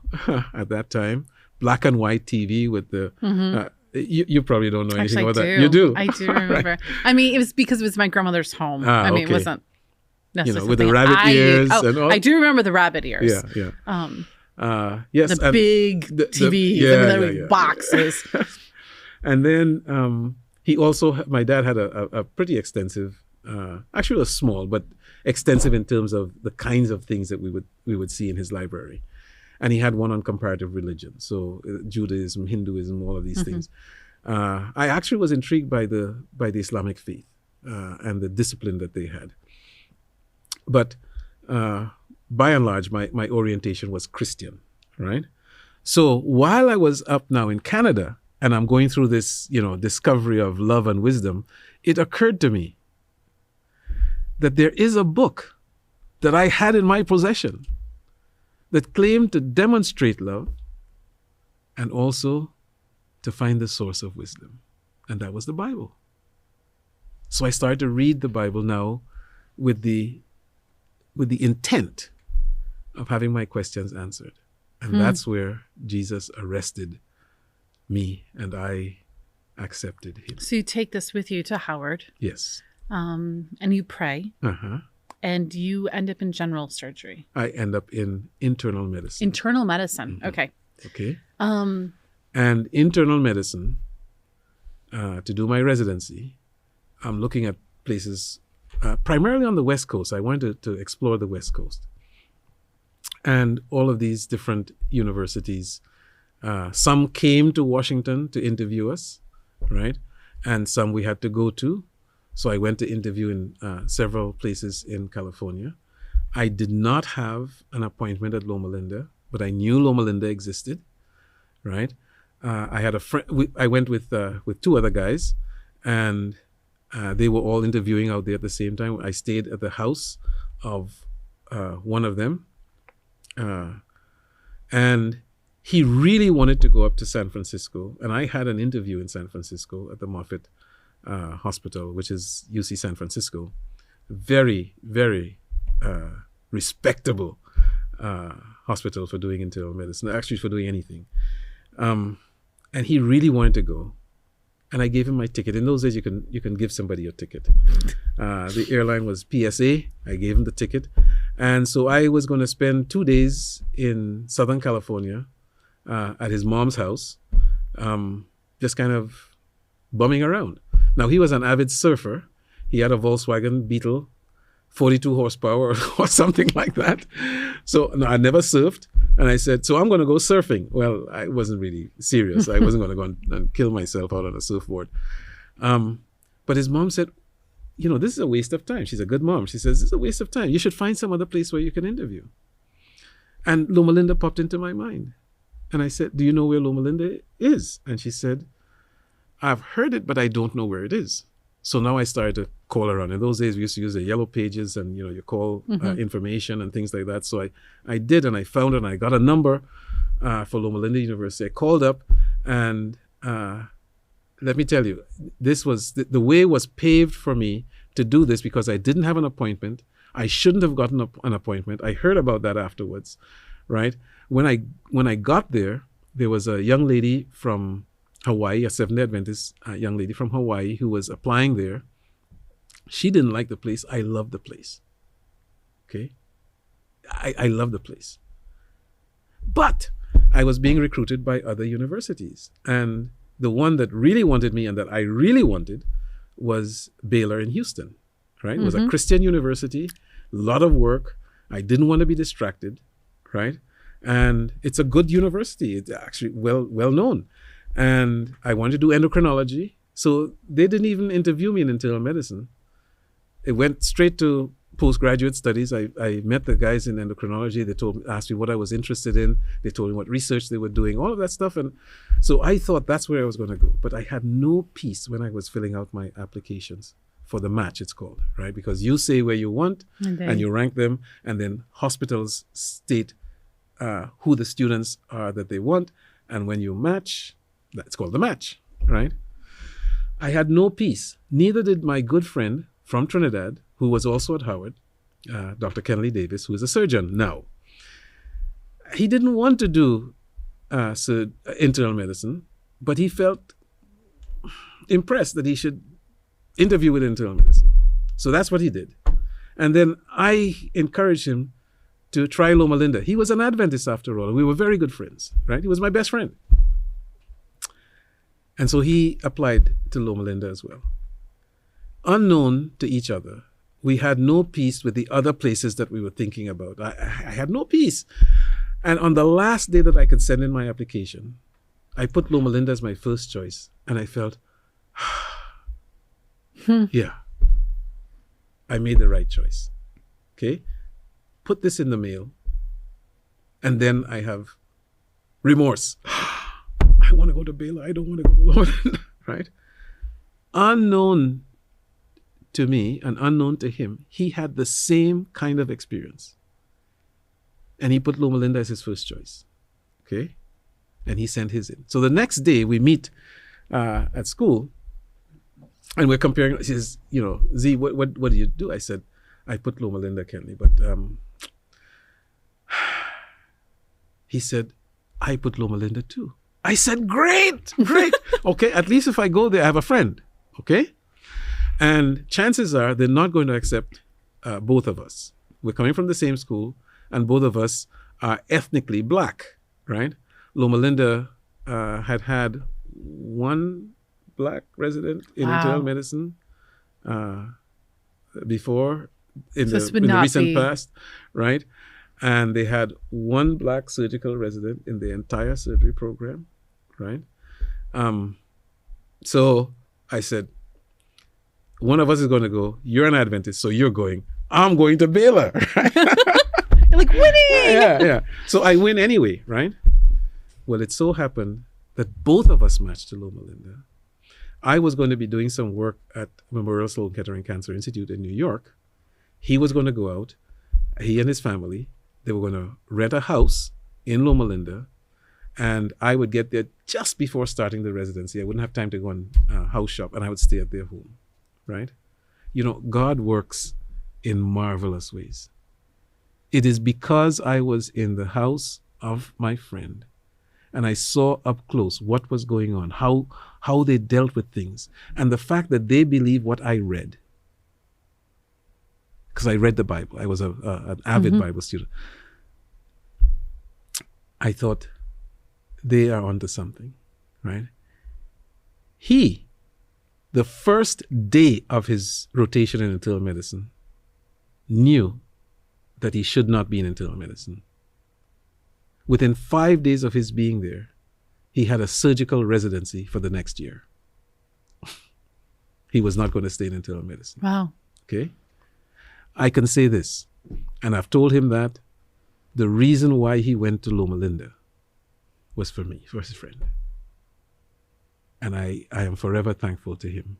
at that time. Black and white TV with the... You probably don't know anything about that. You do. I do remember. Right. I mean, it was because it was my grandmother's home. It wasn't necessarily... with the rabbit ears and all. I do remember the rabbit ears. Yeah. Yes. The big TVs and the boxes. And then my dad had a pretty extensive, actually it was small, but extensive in terms of the kinds of things that we would see in his library. And he had one on comparative religion. So Judaism, Hinduism, all of these things. I actually was intrigued by the Islamic faith and the discipline that they had. But by and large, my orientation was Christian, right? So while I was up now in Canada and I'm going through this, discovery of love and wisdom, it occurred to me that there is a book that I had in my possession that claimed to demonstrate love and also to find the source of wisdom. And that was the Bible. So I started to read the Bible now with the intent of having my questions answered. And that's where Jesus arrested me and I accepted him. So you take this with you to Howard. Yes. And you pray. Uh-huh. And you end up in general surgery. I end up in internal medicine. Internal medicine. Mm-hmm. Okay. Okay. And internal medicine, to do my residency, I'm looking at places primarily on the West Coast. I wanted to explore the West Coast. And all of these different universities, some came to Washington to interview us, right? And some we had to go to. So I went to interview in several places in California. I did not have an appointment at Loma Linda, but I knew Loma Linda existed, right? I had a friend. I went with two other guys, and they were all interviewing out there at the same time. I stayed at the house of one of them, and he really wanted to go up to San Francisco, and I had an interview in San Francisco at the Moffitt Hospital, which is UC San Francisco. Very, very respectable hospital for doing internal medicine, actually for doing anything. And he really wanted to go. And I gave him my ticket. In those days, you can give somebody your ticket. The airline was PSA. I gave him the ticket. And so I was going to spend 2 days in Southern California at his mom's house, just kind of bumming around. Now, he was an avid surfer. He had a Volkswagen Beetle, 42 horsepower or something like that. So no, I never surfed. And I said, so I'm going to go surfing. Well, I wasn't really serious. I wasn't going to go and kill myself out on a surfboard. But his mom said, this is a waste of time. She's a good mom. She says, this is a waste of time. You should find some other place where you can interview. And Loma Linda popped into my mind. And I said, do you know where Loma Linda is? And she said, I've heard it, but I don't know where it is. So now I started to call around. In those days, we used to use the yellow pages and, you call information and things like that. So I did, and I found it, and I got a number for Loma Linda University. I called up, and let me tell you, this was, the way was paved for me to do this because I didn't have an appointment. I shouldn't have gotten an appointment. I heard about that afterwards, right? When I got there, there was a young lady from Hawaii, a Seventh-day Adventist young lady from Hawaii who was applying there. She didn't like the place. I loved the place. Okay? I loved the place. But I was being recruited by other universities. And the one that really wanted me and that I really wanted was Baylor in Houston, right? It was a Christian university. lot of work. I didn't want to be distracted, right? And it's a good university. It's actually well known. And I wanted to do endocrinology. So they didn't even interview me in internal medicine. It went straight to postgraduate studies. I met the guys in endocrinology. They asked me what I was interested in. They told me what research they were doing, all of that stuff. And so I thought that's where I was going to go. But I had no peace when I was filling out my applications for the match, it's called, right? Because you say where you want and you rank them, and then hospitals state who the students are that they want. And when you match, that's called the match, right? I had no peace. Neither did my good friend from Trinidad, who was also at Howard, Dr. Kenley Davis, who is a surgeon now. He didn't want to do internal medicine, but he felt impressed that he should interview with internal medicine. So that's what he did. And then I encouraged him to try Loma Linda. He was an Adventist after all. We were very good friends, right? He was my best friend. And so he applied to Loma Linda as well. Unknown to each other, we had no peace with the other places that we were thinking about. I had no peace. And on the last day that I could send in my application, I put Loma Linda as my first choice. And I felt, yeah, I made the right choice. Okay? Put this in the mail. And then I have remorse. I want to go to Baylor. I don't want to go to Loma Linda, right? Unknown to me and unknown to him, he had the same kind of experience. And he put Loma Linda as his first choice. Okay? And he sent his in. So the next day we meet at school and we're comparing. He says, Z, what do you do? I said, I put Loma Linda, Kenley. But he said, I put Loma Linda too. I said, great. Okay, at least if I go there, I have a friend. Okay? And chances are they're not going to accept both of us. We're coming from the same school, and both of us are ethnically black, right? Loma Linda had one black resident in internal medicine before in the recent past, right? And they had one black surgical resident in the entire surgery program, right? So I said, one of us is going to go. You're an Adventist, so you're going. I'm going to Baylor. Right? You're like, winning! Yeah. So I win anyway, right? Well, it so happened that both of us matched to Loma Linda. I was going to be doing some work at Memorial Sloan Kettering Cancer Institute in New York. He was going to go out. He and his family, they were going to rent a house in Loma Linda, and I would get there just before starting the residency. I wouldn't have time to go and house shop, and I would stay at their home, right? God works in marvelous ways. It is because I was in the house of my friend and I saw up close what was going on, how they dealt with things, and the fact that they believe what I read. Because I read the Bible. I was an avid Bible student. I thought, they are onto something, right? He, the first day of his rotation in internal medicine, knew that he should not be in internal medicine. Within 5 days of his being there, he had a surgical residency for the next year. He was not going to stay in internal medicine. Wow. Okay? I can say this, and I've told him that the reason why he went to Loma Linda was for me, for his friend. And I am forever thankful to him,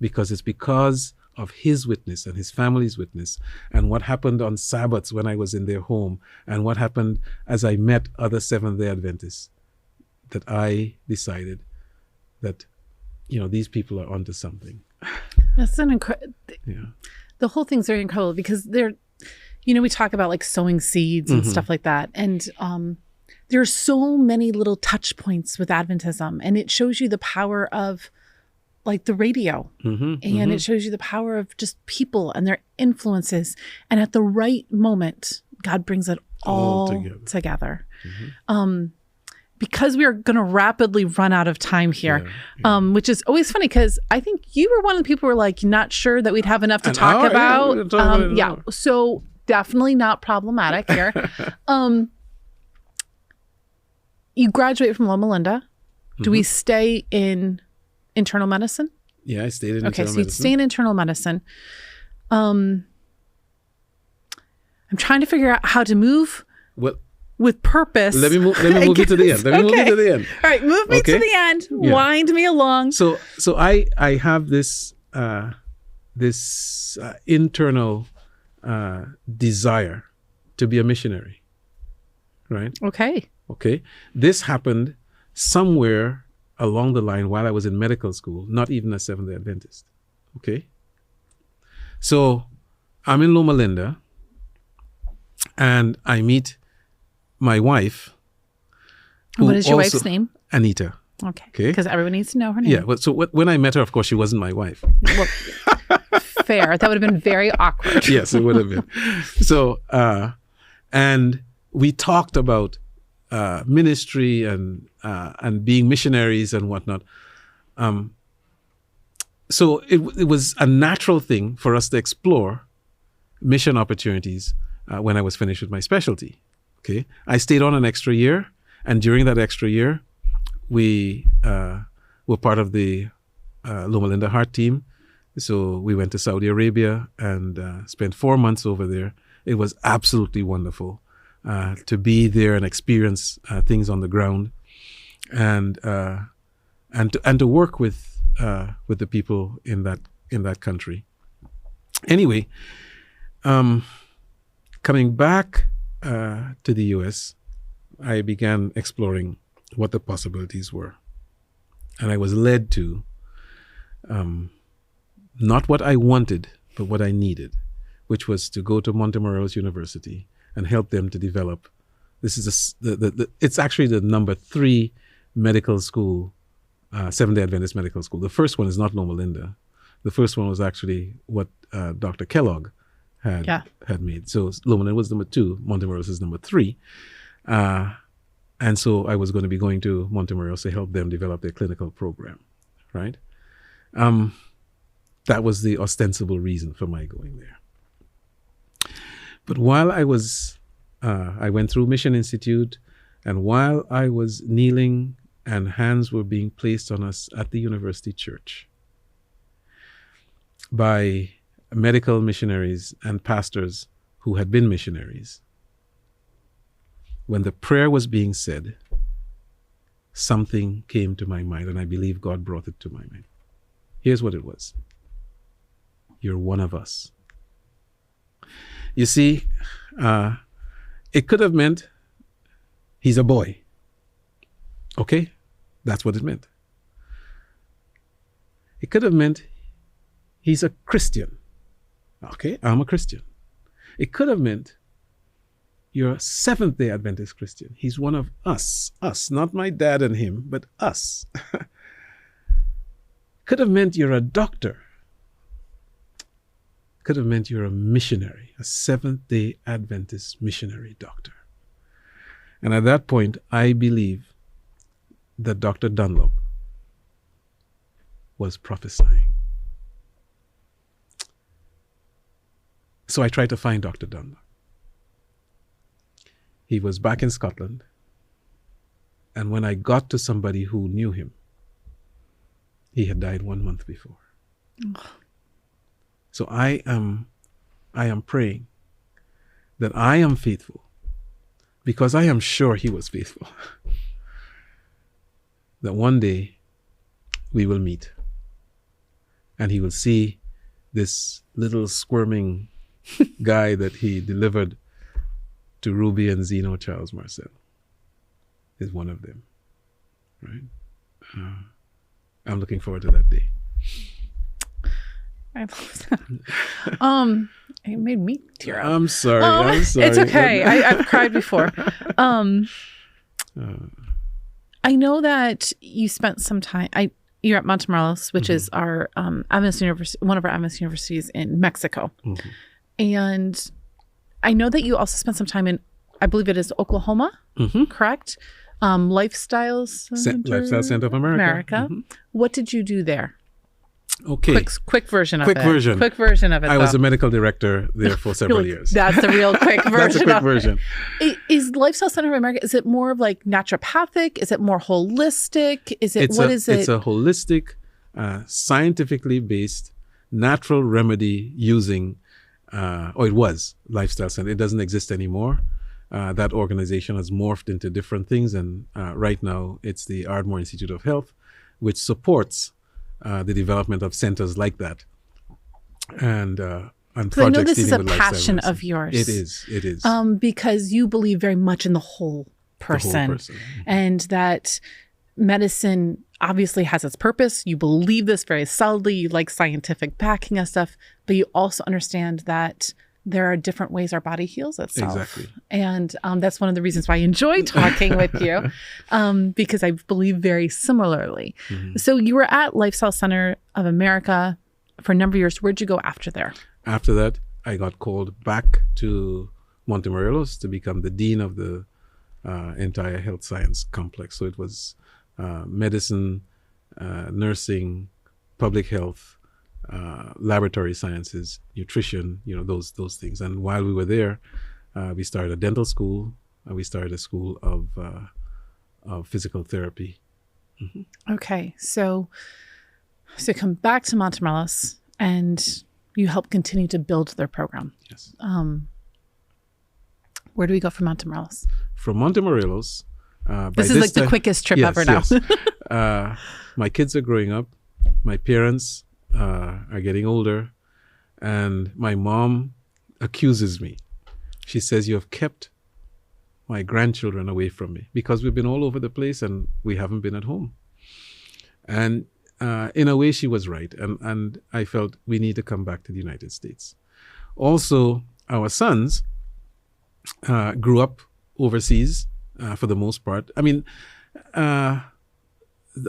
because it's because of his witness and his family's witness and what happened on Sabbaths when I was in their home and what happened as I met other Seventh-day Adventists that I decided that, these people are onto something. That's an incredible... Yeah. The whole thing's very incredible because we talk about like sowing seeds and stuff like that. And there are so many little touch points with Adventism, and it shows you the power of like the radio, and it shows you the power of just people and their influences. And at the right moment, God brings it all together. because we are going to rapidly run out of time here, which is always funny because I think you were one of the people who were like not sure that we'd have enough to talk about. So definitely not problematic here. You graduate from Loma Linda. Do we stay in internal medicine? Yeah, I stayed in internal medicine. Okay, so you'd stay in internal medicine. I'm trying to figure out how to move with purpose. Let me move you to the end. Move you to the end. All right, move me to the end. Yeah. Wind me along. So I have this internal desire to be a missionary, right? Okay. This happened somewhere along the line while I was in medical school, not even a Seventh-day Adventist. Okay. So I'm in Loma Linda and I meet my wife. What is your wife's name? Anita. Okay. Because everyone needs to know her name. Yeah. Well, so when I met her, of course, she wasn't my wife. Well, fair. That would have been very awkward. Yes, it would have been. So, and we talked about ministry and being missionaries and whatnot. So it was a natural thing for us to explore mission opportunities when I was finished with my specialty. Okay, I stayed on an extra year, and during that extra year, we were part of the Loma Linda Heart team. So we went to Saudi Arabia and spent 4 months over there. It was absolutely wonderful to be there and experience things on the ground, and to work with the people in that country. Anyway, coming back to the U.S., I began exploring what the possibilities were, and I was led to not what I wanted, but what I needed, which was to go to Montemorelos University and help them to develop. This is it's actually the number 3 medical school, Seventh-day Adventist medical school. The first one is not Loma Linda. The first one was actually what Dr. Kellogg had made. So Loma Linda was number 2, Montemorelos is number 3. And so I was going to be going to Montemorelos to help them develop their clinical program, right? That was the ostensible reason for my going there. But while I went through Mission Institute, and while I was kneeling and hands were being placed on us at the university church by medical missionaries and pastors who had been missionaries, when the prayer was being said, something came to my mind, and I believe God brought it to my mind. Here's what it was. You're one of us. You see, it could have meant he's a boy. Okay? That's what it meant. It could have meant he's a Christian. Okay? I'm a Christian. It could have meant you're a Seventh-day Adventist Christian. He's one of us. Us. Not my dad and him, but us. Could have meant you're a doctor. Could have meant you're a missionary, a Seventh-day Adventist missionary doctor. And at that point, I believe that Dr. Dunlop was prophesying. So I tried to find Dr. Dunlop. He was back in Scotland. And when I got to somebody who knew him, he had died 1 month before. Oh. So I am praying that I am faithful, because I am sure he was faithful, that one day we will meet and he will see this little squirming guy that he delivered to Ruby and Zeno Charles-Marcel is one of them, right? I'm looking forward to that day. I love that. It made me tear up. I'm sorry. It's okay. I've cried before. I know that you spent some time. You're at Montemorelos, which is our Adventist university, one of our Adventist universities in Mexico, and I know that you also spent some time in, I believe it is Oklahoma, correct? Lifestyle Center of America. Mm-hmm. What did you do there? Okay. Quick version of it. Quick version of it. I was a medical director there for several years. That's a real quick version. That's a quick version. Is Lifestyle Center of America, is it more of like naturopathic? Is it more holistic? Is it, It's a holistic, scientifically based, natural remedy using, it was Lifestyle Center. It doesn't exist anymore. That organization has morphed into different things. And right now it's the Ardmore Institute of Health, which supports the development of centers like that, and projects. I know this is a with passion of yours. It is. Because you believe very much in the whole person, and that medicine obviously has its purpose. You believe this very solidly. You like scientific backing of stuff, but you also understand that there are different ways our body heals itself. Exactly. And that's one of the reasons why I enjoy talking with you, because I believe very similarly. Mm-hmm. So you were at Lifestyle Center of America for a number of years. Where'd you go after there? After that, I got called back to Montemorelos to become the dean of the entire health science complex. So it was medicine, nursing, public health, laboratory sciences, nutrition, those things. And while we were there, we started a dental school. We started a school of physical therapy. Mm-hmm. Okay, so come back to Montemorelos, and you help continue to build their program. Yes. Where do we go from Montemorelos? From Montemorelos, this is like the quickest trip ever now. Yes. My kids are growing up. My parents are getting older, and my mom accuses me. She says, "You have kept my grandchildren away from me because we've been all over the place and we haven't been at home." And in a way, she was right. And I felt we need to come back to the United States. Also, our sons grew up overseas for the most part. I mean, our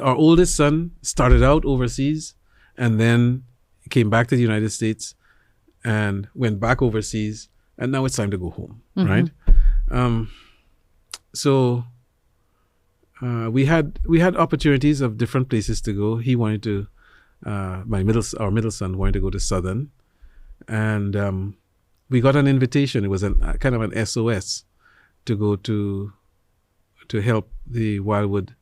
oldest son started out overseas and then came back to the United States and went back overseas, and now it's time to go home, mm-hmm. right? So we had opportunities of different places to go. He wanted to, our middle son wanted to go to Southern, and we got an invitation. It was kind of an SOS to go to help the Wildwood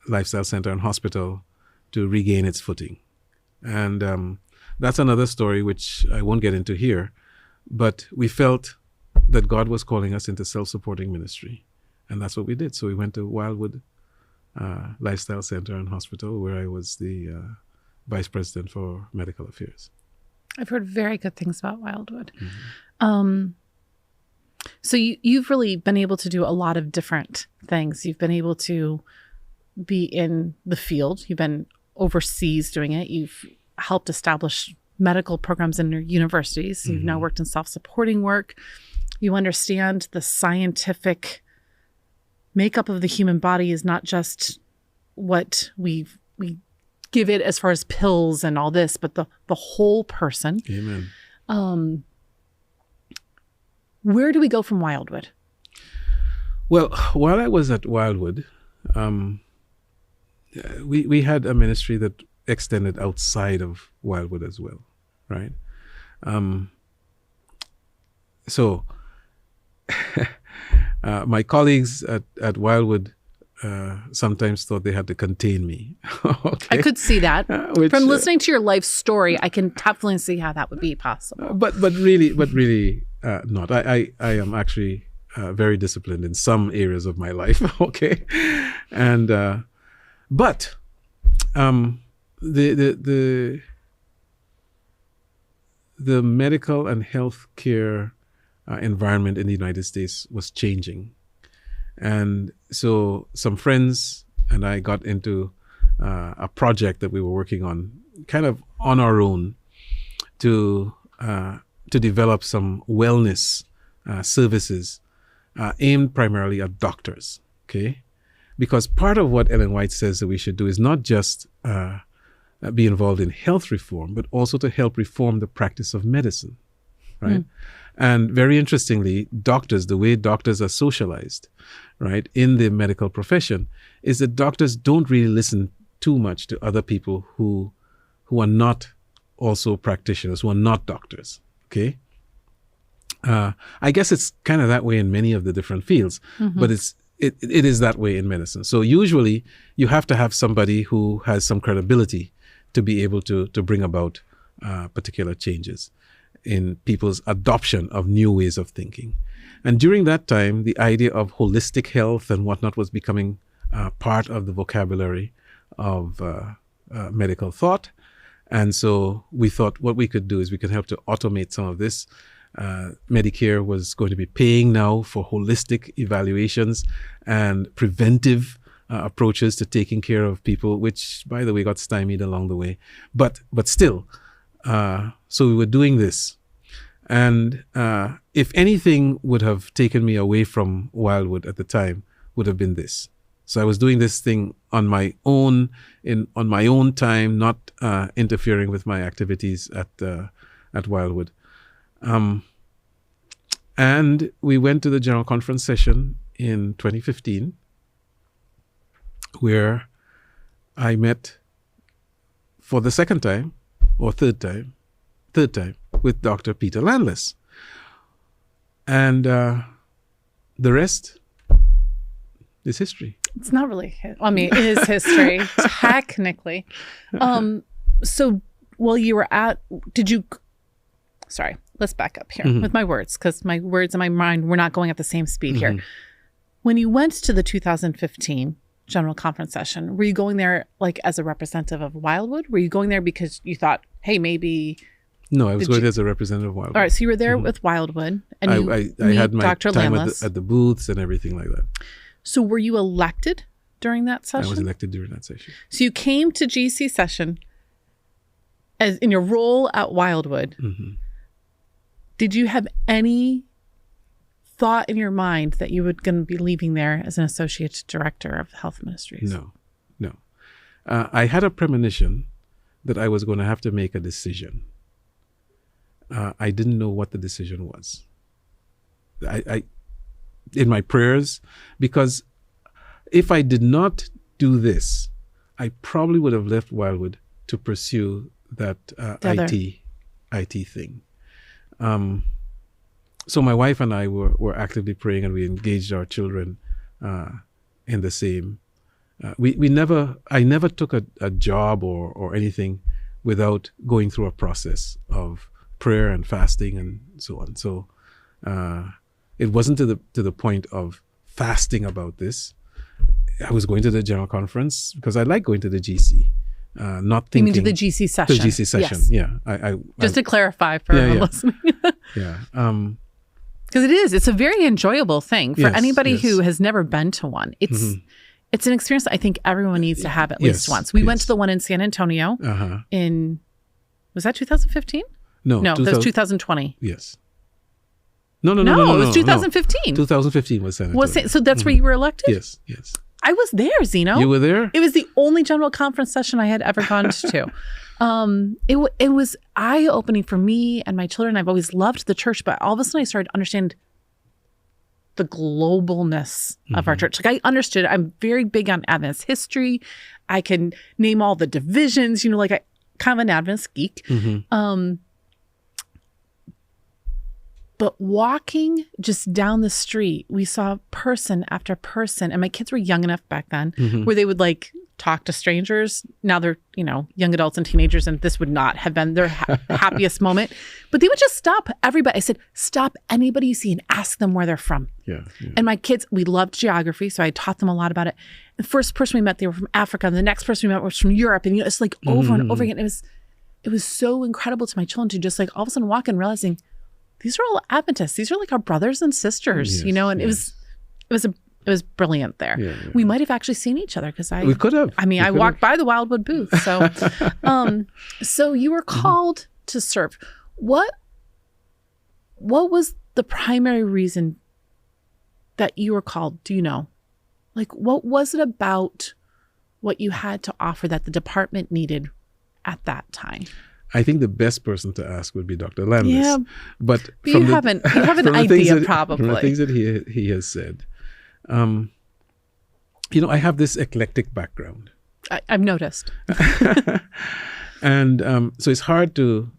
Lifestyle Center and Hospital to regain its footing. And that's another story which I won't get into here, but we felt that God was calling us into self-supporting ministry, and that's what we did. So we went to Wildwood Lifestyle Center and Hospital, where I was the vice president for medical affairs. I've heard very good things about Wildwood. Mm-hmm. So you've really been able to do a lot of different things. You've been able to be in the field. You've been overseas doing it. You've helped establish medical programs in your universities. Mm-hmm. You've now worked in self-supporting work. You understand the scientific makeup of the human body is not just what we give it as far as pills and all this, but the whole person. Amen. Where do we go from Wildwood? Well, while I was at Wildwood, we had a ministry that extended outside of Wildwood as well, right? So my colleagues at Wildwood sometimes thought they had to contain me. Okay? I could see that. From listening to your life story, I can definitely see how that would be possible. But really not. I am actually very disciplined in some areas of my life. Okay, and but the medical and healthcare environment in the United States was changing. And so some friends and I got into a project that we were working on, kind of on our own, to develop some wellness services aimed primarily at doctors, okay? Because part of what Ellen White says that we should do is not just be involved in health reform, but also to help reform the practice of medicine, right? And very interestingly, doctors, the way doctors are socialized, right, in the medical profession, is that doctors don't really listen too much to other people who are not also practitioners, who are not doctors, okay? I guess it's kind of that way in many of the different fields, but it is that way in medicine. So usually you have to have somebody who has some credibility to be able to bring about particular changes in people's adoption of new ways of thinking. And during that time, the idea of holistic health and whatnot was becoming part of the vocabulary of medical thought. And so we thought what we could do is we could help to automate some of this. Medicare was going to be paying now for holistic evaluations and preventive approaches to taking care of people, which, by the way, got stymied along the way. But still, so we were doing this. And if anything would have taken me away from Wildwood at the time, would have been this. So I was doing this thing on my own, on my own time, not interfering with my activities at Wildwood. And we went to the General Conference session in 2015, where I met for the second time, or third time, with Dr. Peter Landless. And the rest is history. It's not really, I mean, it is history, technically. So while you were sorry, let's back up here with my words, because my words in my mind, we're not going at the same speed here. When you went to the 2015 General Conference session, were you going there like as a representative of Wildwood? Were you going there because you thought, hey, maybe... No, I was going as a representative of Wildwood. All right, so you were there with Wildwood, and I had my Dr. time at the booths and everything like that. So were you elected during that session? I was elected during that session. So you came to GC session as in your role at Wildwood. Did you have any thought in your mind that you were going to be leaving there as an associate director of Health Ministries? No. I had a premonition that I was going to have to make a decision. I didn't know what the decision was. I in my prayers, because if I did not do this, I probably would have left Wildwood to pursue that IT thing. So my wife and I were actively praying, and we engaged our children in the same. I never took a job or anything without going through a process of prayer and fasting and so on. So it wasn't to the point of fasting about this. I was going to the General Conference because I like going to the GC. Not thinking. You mean to the GC session? The GC session, yes. Yeah. Just to clarify for everyone listening. Yeah. Because it's a very enjoyable thing for anybody who has never been to one. It's an experience I think everyone needs to have at least once. We went to the one in San Antonio was that 2015? No, that was 2020. Yes. No, it was 2015. No. 2015 was San Antonio. So that's where you were elected? Yes. I was there, Zeno. You were there? It was the only General Conference session I had ever gone to. It was eye-opening for me and my children. I've always loved the church, but all of a sudden I started to understand the globalness of our church. Like I understood, I'm very big on Adventist history. I can name all the divisions, like I kind of an Adventist geek. But walking just down the street, we saw person after person, and my kids were young enough back then where they would like talk to strangers. Now they're, young adults and teenagers, and this would not have been their happiest moment. But they would just stop everybody. I said, stop anybody you see and ask them where they're from. Yeah. And my kids, we loved geography, so I taught them a lot about it. The first person we met, they were from Africa, and the next person we met was from Europe. And it's like over and over again. It was so incredible to my children to just like all of a sudden walk in realizing these are all Adventists. These are like our brothers and sisters, and it was brilliant there. Yeah. We might have actually seen each other because we could have. I mean, I walked by the Wildwood booth. So, so you were called to serve. What was the primary reason that you were called? Do you know? Like, what was it about what you had to offer that the department needed at that time? I think the best person to ask would be Dr. Landis. Yeah, but you have an idea, probably. From the things that he has said, I have this eclectic background. I've noticed. And so it's hard to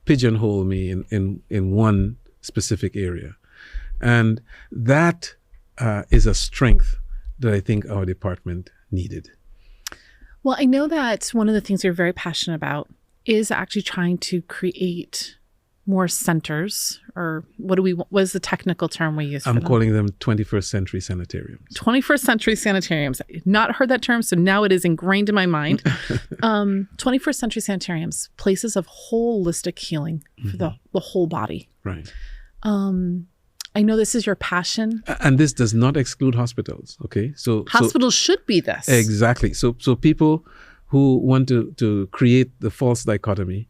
pigeonhole me in one specific area. And that is a strength that I think our department needed. Well, I know that one of the things you're very passionate about is actually trying to create more centers, or what is the technical term we use for them? I'm calling them 21st century sanitariums. 21st century sanitariums. I've not heard that term, so now it is ingrained in my mind. 21st century sanitariums, places of holistic healing for the whole body. Right. I know this is your passion. And this does not exclude hospitals, okay? So hospitals should be this. Exactly. So people who want to create the false dichotomy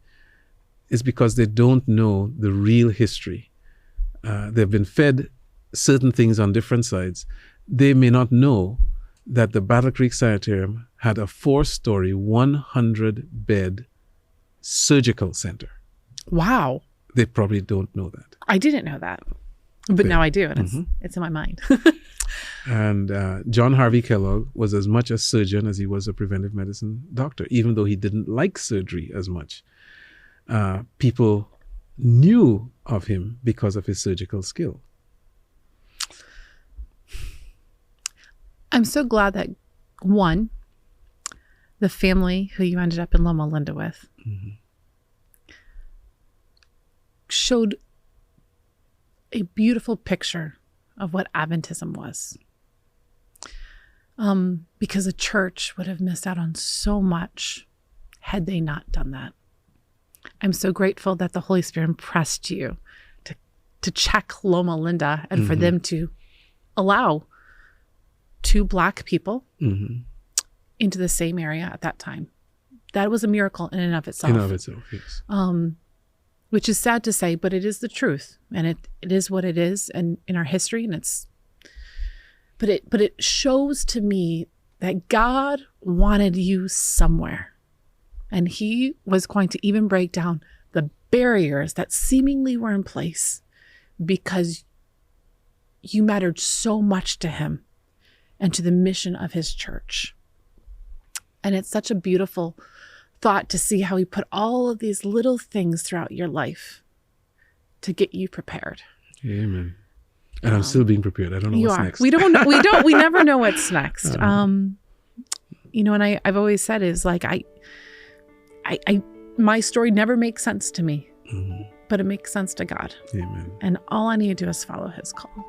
is because they don't know the real history. They've been fed certain things on different sides. They may not know that the Battle Creek Sanitarium had a 4-story, 100-bed surgical center. Wow. They probably don't know that. I didn't know that. But now I do, and it's in my mind. And John Harvey Kellogg was as much a surgeon as he was a preventive medicine doctor, even though he didn't like surgery as much. People knew of him because of his surgical skill. I'm so glad that, one, the family who you ended up in Loma Linda with showed a beautiful picture of what Adventism was. Because the church would have missed out on so much had they not done that. I'm so grateful that the Holy Spirit impressed you to check Loma Linda and for them to allow 2 Black people into the same area at that time. That was a miracle in and of itself. In and of itself, yes. Which is sad to say, but it is the truth, and it is what it is, and in our history, and but it shows to me that God wanted you somewhere. And he was going to even break down the barriers that seemingly were in place because you mattered so much to him and to the mission of his church. And it's such a beautiful thought to see how he put all of these little things throughout your life to get you prepared. Amen. And I'm still being prepared. I don't know what's next. We never know what's next. And I've always said is like, my story never makes sense to me, but it makes sense to God. Amen. And all I need to do is follow his call.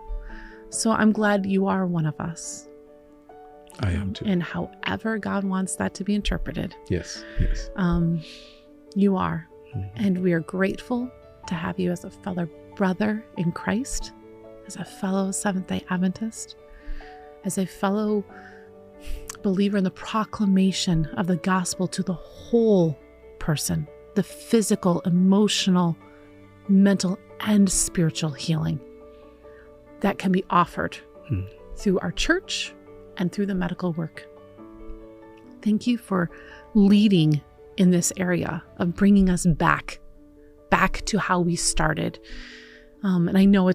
So I'm glad you are one of us. I am too. And however God wants that to be interpreted. Yes. You are. And we are grateful to have you as a fellow brother in Christ, as a fellow Seventh-day Adventist, as a fellow believer in the proclamation of the gospel to the whole person, the physical, emotional, mental, and spiritual healing that can be offered through our church and through the medical work. Thank you for leading in this area of bringing us back to how we started. And I know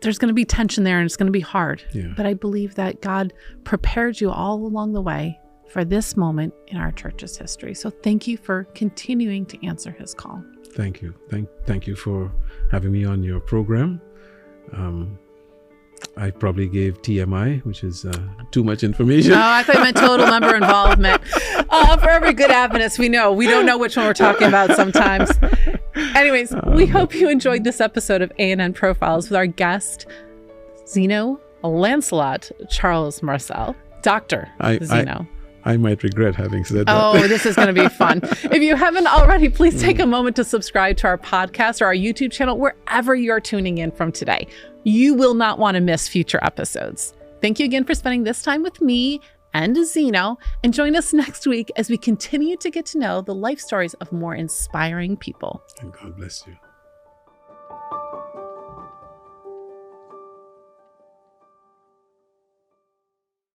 there's going to be tension there and it's going to be hard. Yeah. But I believe that God prepared you all along the way for this moment in our church's history. So thank you for continuing to answer his call. Thank you. Thank you for having me on your program. I probably gave TMI, which is too much information. Oh, I thought you meant total member involvement. For every good Adventist, we don't know which one we're talking about sometimes. Anyways, we hope you enjoyed this episode of A&N Profiles with our guest, Zeno Charles-Marcel, Dr. Zeno. I might regret having said that. Oh, this is going to be fun. If you haven't already, please take a moment to subscribe to our podcast or our YouTube channel, wherever you're tuning in from today. You will not want to miss future episodes. Thank you again for spending this time with me and Zeno, and join us next week as we continue to get to know the life stories of more inspiring people. And God bless you.